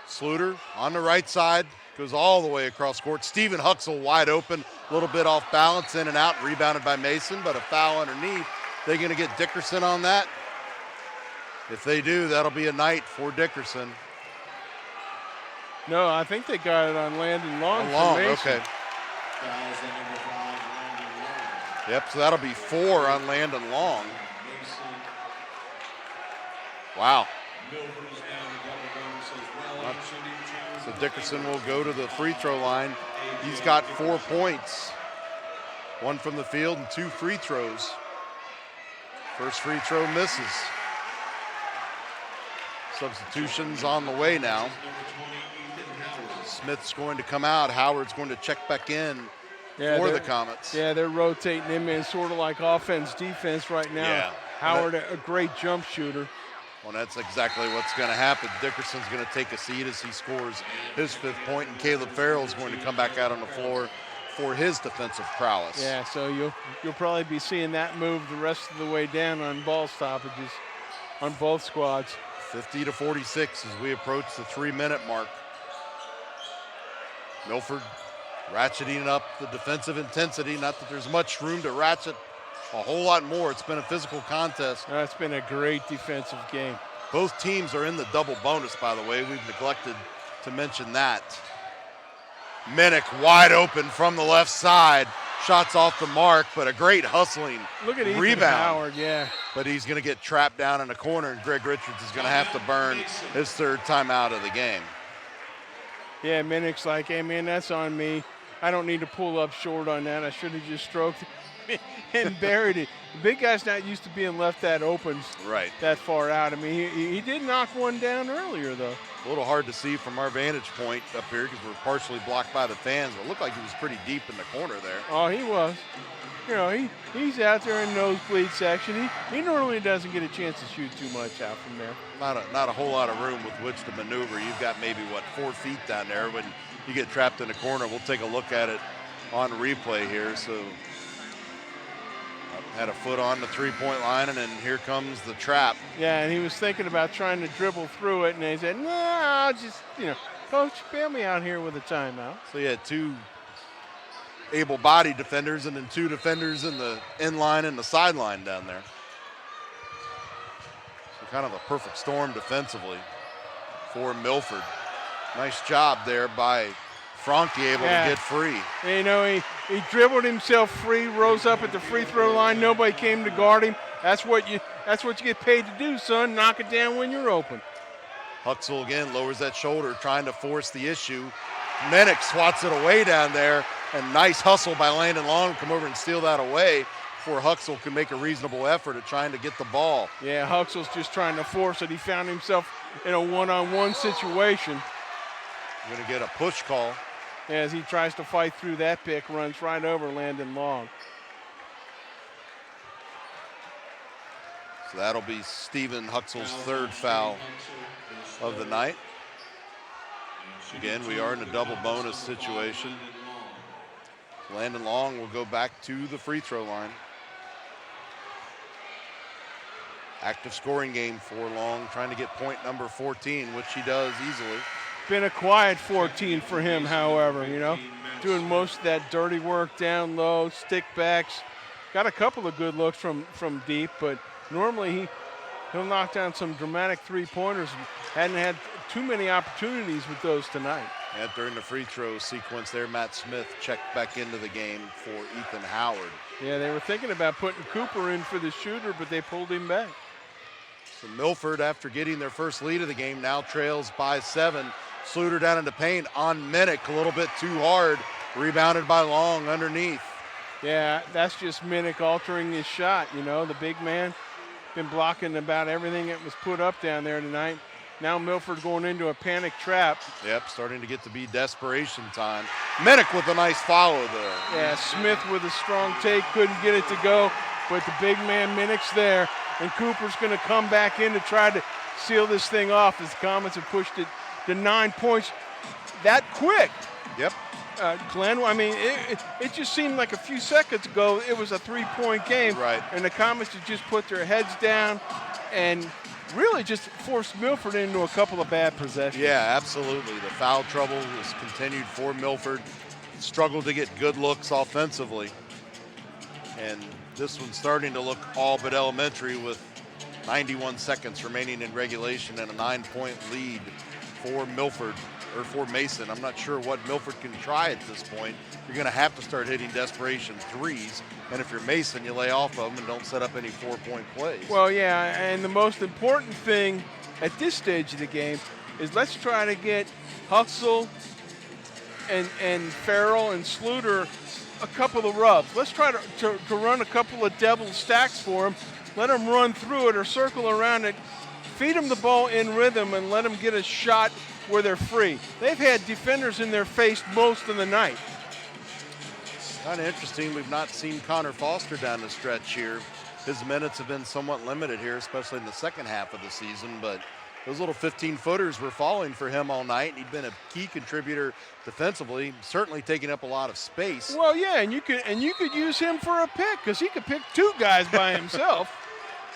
Sluter on the right side, goes all the way across court. Stephen Huxell wide open, a little bit off balance, in and out, rebounded by Mason, but a foul underneath. They're going to get Dickerson on that. If they do, that'll be a night for Dickerson. No, I think they got it on Landon Long. Okay. Yep, so that'll be 4 on Landon Long. Wow. So Dickerson will go to the free throw line. He's got 4 points. 1 from the field and 2 free throws. First free throw misses. Substitutions on the way now. Smith's going to come out. Howard's going to check back in for the Comets. Yeah, they're rotating him in sort of like offense, defense right now. Yeah. Howard, a great jump shooter. Well, that's exactly what's going to happen. Dickerson's going to take a seat as he scores his 5th point, and Caleb Farrell's going to come back out on the floor for his defensive prowess. Yeah, so you'll probably be seeing that move the rest of the way down on ball stoppages on both squads. 50-46 as we approach the 3-minute mark. Milford ratcheting up the defensive intensity. Not that there's much room to ratchet a whole lot more. It's been a physical contest. It's been a great defensive game. Both teams are in the double bonus, by the way. We've neglected to mention that. Minnick wide open from the left side. Shots off the mark, but a great hustling Look at Ethan rebound. Howard, yeah. But he's going to get trapped down in the corner, and Greg Richards is going to have to burn his third timeout of the game. Yeah, Minnick's like, hey, man, that's on me. I don't need to pull up short on that. I should have just stroked it and buried it. The big guy's not used to being left that open that far out. I mean, he did knock one down earlier, though. A little hard to see from our vantage point up here because we're partially blocked by the fans, but it looked like he was pretty deep in the corner there. Oh, he was. You know, he's out there in nosebleed section. He normally doesn't get a chance to shoot too much out from there. Not a whole lot of room with which to maneuver. You've got maybe, 4 feet down there when you get trapped in the corner. We'll take a look at it on replay here. So had a foot on the three-point line, and then here comes the trap. Yeah, and he was thinking about trying to dribble through it, and he said, no, I'll just, Coach, bail me out here with a timeout. So you had 2 able-bodied defenders and then 2 defenders in the in-line and the sideline down there. So kind of a perfect storm defensively for Milford. Nice job there by Franke, able to get free. And, he dribbled himself free, rose up at the free throw line. Nobody came to guard him. That's what you get paid to do, son. Knock it down when you're open. Huxell again lowers that shoulder, trying to force the issue. Minnick swats it away down there, and nice hustle by Landon Long to come over and steal that away before Huxell can make a reasonable effort at trying to get the ball. Yeah, Huxell's just trying to force it. He found himself in a one-on-one situation. Going to get a push call. As he tries to fight through that pick, runs right over Landon Long. So that'll be Steven Huxell's third foul of the night. Again, we are in a double bonus situation. Landon Long will go back to the free throw line. Active scoring game for Long, trying to get point number 14, which he does easily. Been a quiet 14 for him, however, doing most of that dirty work down low, stick backs. Got a couple of good looks from deep, but normally he'll knock down some dramatic three-pointers. Hadn't had too many opportunities with those tonight. Yeah, during the free throw sequence there, Matt Smith checked back into the game for Ethan Howard. Yeah, they were thinking about putting Cooper in for the shooter, but they pulled him back. So Milford, after getting their first lead of the game, now trails by 7. Sluter down in the paint on Minnick, a little bit too hard. Rebounded by Long underneath. Yeah, that's just Minnick altering his shot, the big man. Been blocking about everything that was put up down there tonight. Now Milford going into a panic trap. Yep, starting to get to be desperation time. Minnick with a nice follow there. Yeah, Smith with a strong take, couldn't get it to go, but the big man Minnick's there, and Cooper's going to come back in to try to seal this thing off as the Comets have pushed it to 9 points that quick. Yep. Glenn, I mean, it just seemed like a few seconds ago it was a 3-point game. Right. And the Comets had just put their heads down and really just forced Milford into a couple of bad possessions. Yeah, absolutely. The foul trouble has continued for Milford. Struggled to get good looks offensively. And this one's starting to look all but elementary with 91 seconds remaining in regulation and a 9-point lead for Milford, or for Mason. I'm not sure what Milford can try at this point. You're going to have to start hitting desperation threes, and if you're Mason, you lay off of them and don't set up any 4-point plays. Well, yeah, and the most important thing at this stage of the game is let's try to get Huxell and Farrell and Sluter a couple of rubs. Let's try to run a couple of double stacks for them. Let them run through it or circle around it. Feed them the ball in rhythm and let them get a shot where they're free. They've had defenders in their face most of the night. Kind of interesting. We've not seen Connor Foster down the stretch here. His minutes have been somewhat limited here, especially in the second half of the season, but those little 15-footers were falling for him all night. He'd been a key contributor defensively, certainly taking up a lot of space. Well, yeah, and you could use him for a pick because he could pick 2 guys by himself.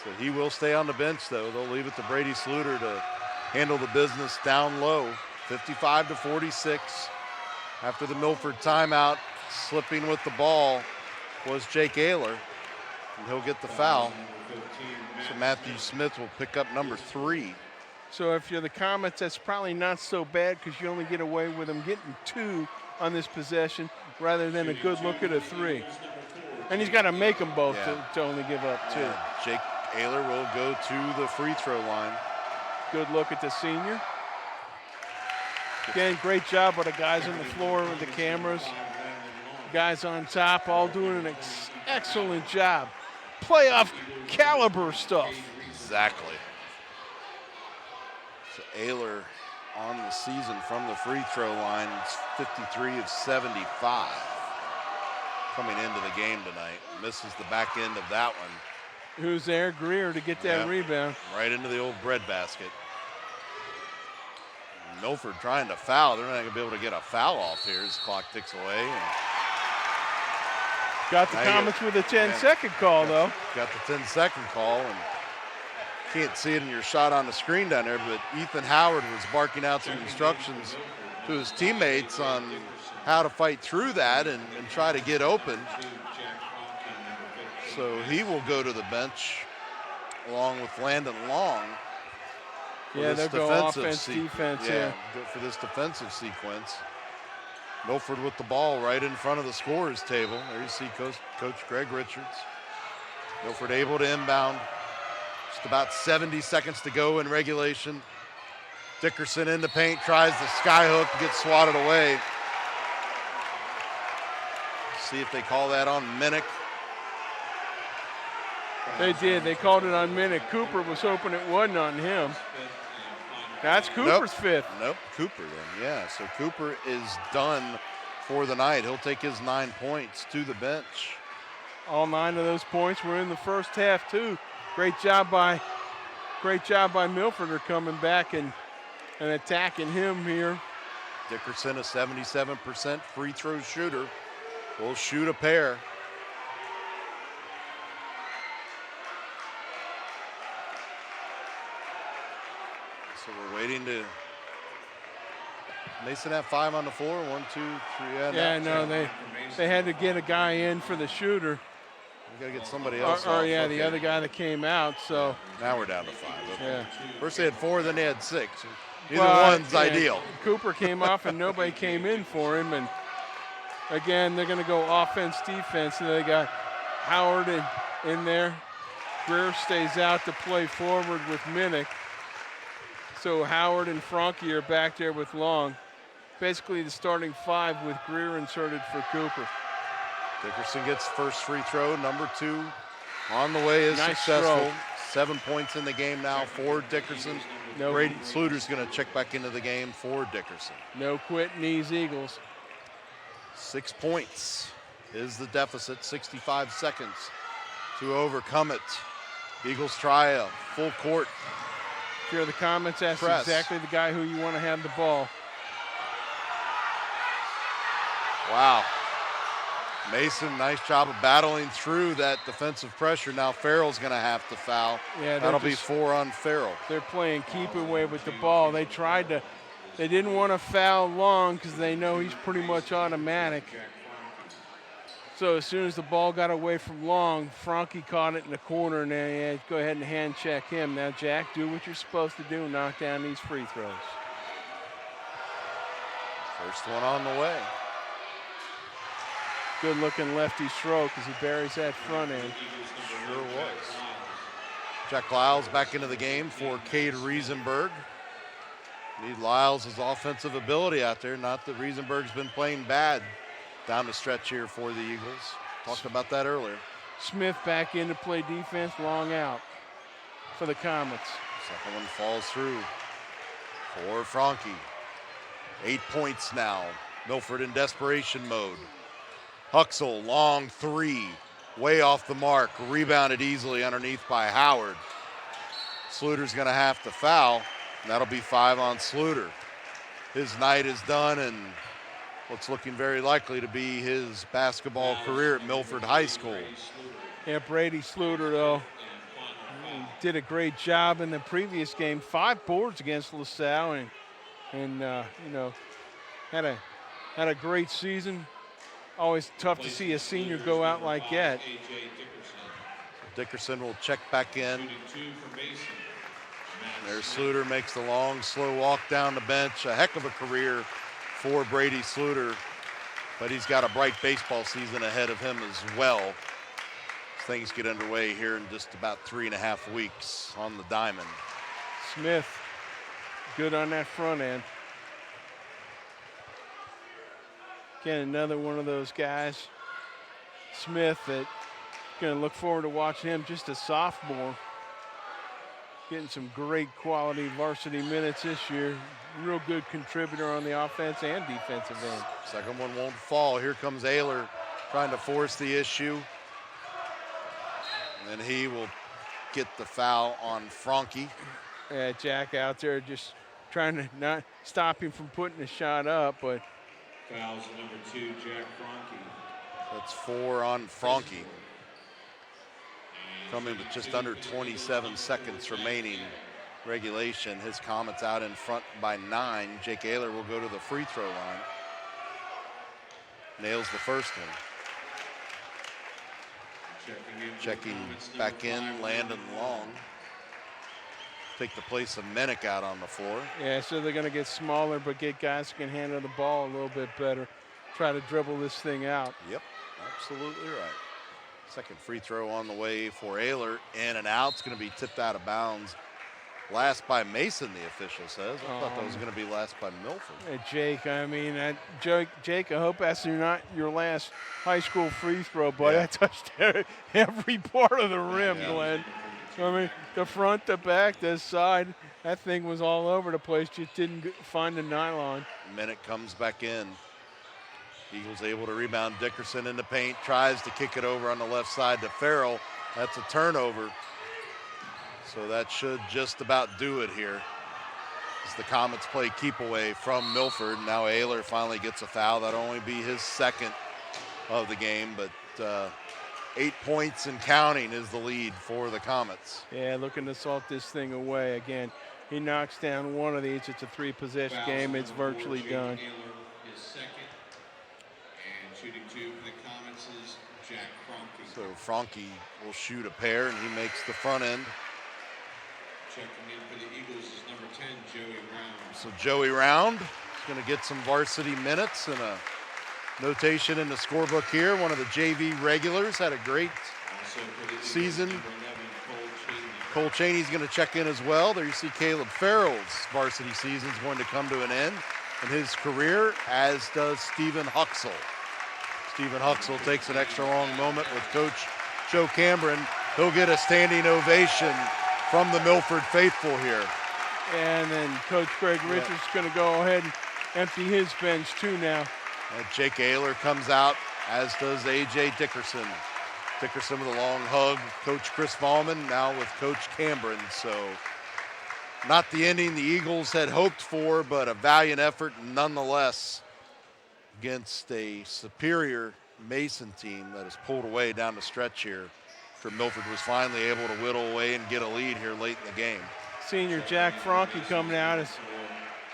So he will stay on the bench, though. They'll leave it to Brady Sluter to handle the business down low. 55-46. After the Milford timeout, slipping with the ball was Jake Ayler. and he'll get the foul. So Matthew Smith will pick up number 3. So if you're the Comets, that's probably not so bad because you only get away with them getting 2 on this possession rather than a good look at a 3. And he's got to make them both to only give up 2. Yeah. Jake Ayler will go to the free throw line. Good look at the senior. Again, great job by the guys on the floor with the cameras. Guys on top all doing an excellent job. Playoff caliber stuff. Exactly. So Ayler on the season from the free throw line. It's 53 of 75 coming into the game tonight. Misses the back end of that one. Who's there? Greer to get that rebound. Right into the old breadbasket. Milford trying to foul. They're not going to be able to get a foul off here as the clock ticks away. And got the Comets with a 10-second call, though. Got the 10-second call, and can't see it in your shot on the screen down there, but Ethan Howard was barking out some instructions to his teammates on how to fight through that and try to get open. So he will go to the bench along with Landon Long. Yeah, they'll go offense, defense, for this defensive sequence. Milford with the ball right in front of the scorer's table. There you see Coach Greg Richards. Milford able to inbound. Just about 70 seconds to go in regulation. Dickerson in the paint, tries the skyhook, gets swatted away. See if they call that on Minnick. They did. They called it on Minnick. Cooper was hoping it wasn't on him. That's Cooper's 5th. Nope, Cooper then, yeah. So Cooper is done for the night. He'll take his 9 points to the bench. All 9 of those points were in the first half, too. Great job by Milford. They're coming back and attacking him here. Dickerson, a 77% free throw shooter, will shoot a pair. So we're waiting to. Mason have 5 on the floor. 1, 2, 3. Yeah, no, they had to get a guy in for the shooter. We got to get somebody else. The other guy that came out. So now we're down to 5. Okay. Yeah. First they had 4, then they had 6. Neither one's ideal. Cooper came off and nobody came in for him. And again, they're going to go offense, defense. And they got Howard in there. Greer stays out to play forward with Minnick. So Howard and Franke are back there with Long. Basically the starting 5 with Greer inserted for Cooper. Dickerson gets first free throw, number 2 on the way is nice successful. throw. 7 points in the game now for Dickerson. No. Brady Sluter's going to check back into the game for Dickerson. No quitting these Eagles. 6 points is the deficit, 65 seconds to overcome it. Eagles try a full court. If you're the Comets, that's press. exactly the guy who you want to have the ball. Wow. Mason, nice job of battling through that defensive pressure. Now Farrell's going to have to foul. Yeah, that'll be 4 on Farrell. They're playing keep away with the ball. They didn't want to foul Long because they know he's pretty much automatic. So as soon as the ball got away from Long, Franke caught it in the corner and they go ahead and hand check him. Now Jack, do what you're supposed to do, knock down these free throws. First one on the way. Good looking lefty stroke as he buries that front end. Sure was. Jack Lyles back into the game for Cade Riesenberg. Need Lyles' offensive ability out there. Not that Riesenberg's been playing bad down the stretch here for the Eagles. Talked about that earlier. Smith back in to play defense, Long out for the Comets. Second one falls through for Franke. 8 points now. Milford in desperation mode. Huxell, long 3, way off the mark, rebounded easily underneath by Howard. Sluter's gonna have to foul, and that'll be 5 on Sluter. His night is done, and what's looking very likely to be his basketball career at Milford High School. Yeah, Brady Sluter, though, did a great job in the previous game. 5 boards against LaSalle, and you know, had a great season. Always tough to see a senior go out like that. Dickerson will check back in. Shooting 2 for Mason. There's Sluter, makes the long, slow walk down the bench. A heck of a career for Brady Sluter, but he's got a bright baseball season ahead of him as well. Things get underway here in just about 3.5 weeks on the diamond. Smith, good on that front end. Again, another one of those guys, Smith, that going to look forward to watching him, just a sophomore. Getting some great quality varsity minutes this year. Real good contributor on the offense and defensive end. Second one won't fall. Here comes Ayler trying to force the issue. And he will get the foul on Franke. Yeah, Jack out there just trying to not stop him from putting the shot up, but. Fouls number 2, Jack Franke. That's 4 on Franke. Coming with just under 27 seconds remaining regulation. His Comets out in front by 9. Jake Ayler will go to the free throw line. Nails the first one. Checking back in, Landon Long. Take the place of Menick out on the floor. Yeah, so they're going to get smaller, but get guys who can handle the ball a little bit better. Try to dribble this thing out. Yep, absolutely right. Second free throw on the way for Ayler. In and out. It's going to be tipped out of bounds. Last by Mason, the official says. I thought that was going to be last by Milford. Hey, Jake, I mean, Jake, I hope that's not your last high school free throw, but I touched every part of the rim, Glenn. I mean, the front, the back, the side, that thing was all over the place. Just didn't find the nylon. Minute comes back in. Eagles able to rebound. Dickerson in the paint, tries to kick it over on the left side to Farrell. That's a turnover. So that should just about do it here. As the Comets play keep away from Milford. Now Ayler finally gets a foul. That'll only be his second of the game, but 8 points and counting is the lead for the Comets. Yeah, looking to salt this thing away. Again, he knocks down one of these. It's a 3-possession game. It's virtually done. His second. And shooting 2 for the Comets is Jack Franke. So Franke will shoot a pair, and he makes the front end. Checking in for the Eagles is number 10, Joey Round. So Joey Round is going to get some varsity minutes, and a notation in the scorebook here. One of the JV regulars, had a great season. Cole Cheney's going to check in as well. There you see Caleb Farrell's varsity season is going to come to an end in his career, as does Stephen Huxell. Stephen Huxell takes an extra long moment with Coach Joe Cameron. He'll get a standing ovation from the Milford faithful here. And then Coach Greg Richards is going to go ahead and empty his bench too now. And Jake Ayler comes out, as does A.J. Dickerson. Dickerson with a long hug. Coach Chris Ballman now with Coach Cameron. So not the ending the Eagles had hoped for, but a valiant effort nonetheless against a superior Mason team that has pulled away down the stretch here. After Milford was finally able to whittle away and get a lead here late in the game. Senior Jack Franke coming out as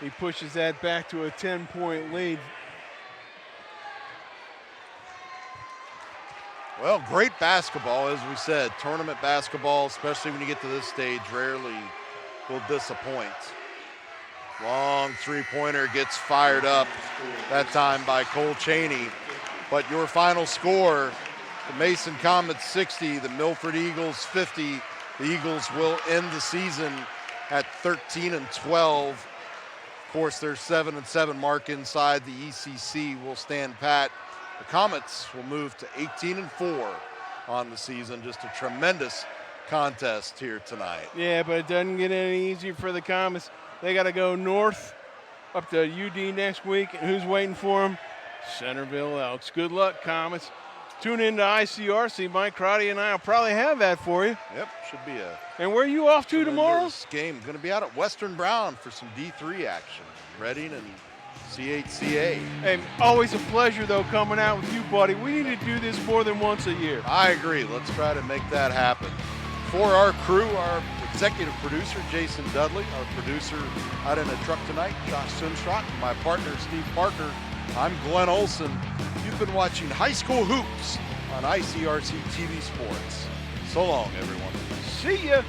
he pushes that back to a 10-point lead. Well, great basketball, as we said. Tournament basketball, especially when you get to this stage, rarely will disappoint. Long three-pointer gets fired up, that time by Cole Cheney. But your final score, the Mason Comets 60, the Milford Eagles 50. The Eagles will end the season at 13-12. Of course, their 7-7 mark inside the ECC will stand pat. The Comets will move to 18-4 on the season. Just a tremendous contest here tonight. Yeah, but it doesn't get any easier for the Comets. They got to go north up to UD next week. And who's waiting for them? Centerville Elks. Good luck, Comets. Tune in to ICRC. Mike Crotty and I will probably have that for you. Yep, should be a. And where are you off to tomorrow? This game going to be out at Western Brown for some D3 action. Reading and CHCA. Hey, always a pleasure though coming out with you, buddy. We need to do this more than once a year. I agree. Let's try to make that happen. For our crew, our executive producer, Jason Dudley, our producer out in a truck tonight, Josh Simstrot, and my partner, Steve Parker. I'm Glenn Olson. You've been watching High School Hoops on ICRC-TV Sports. So long, everyone. See ya.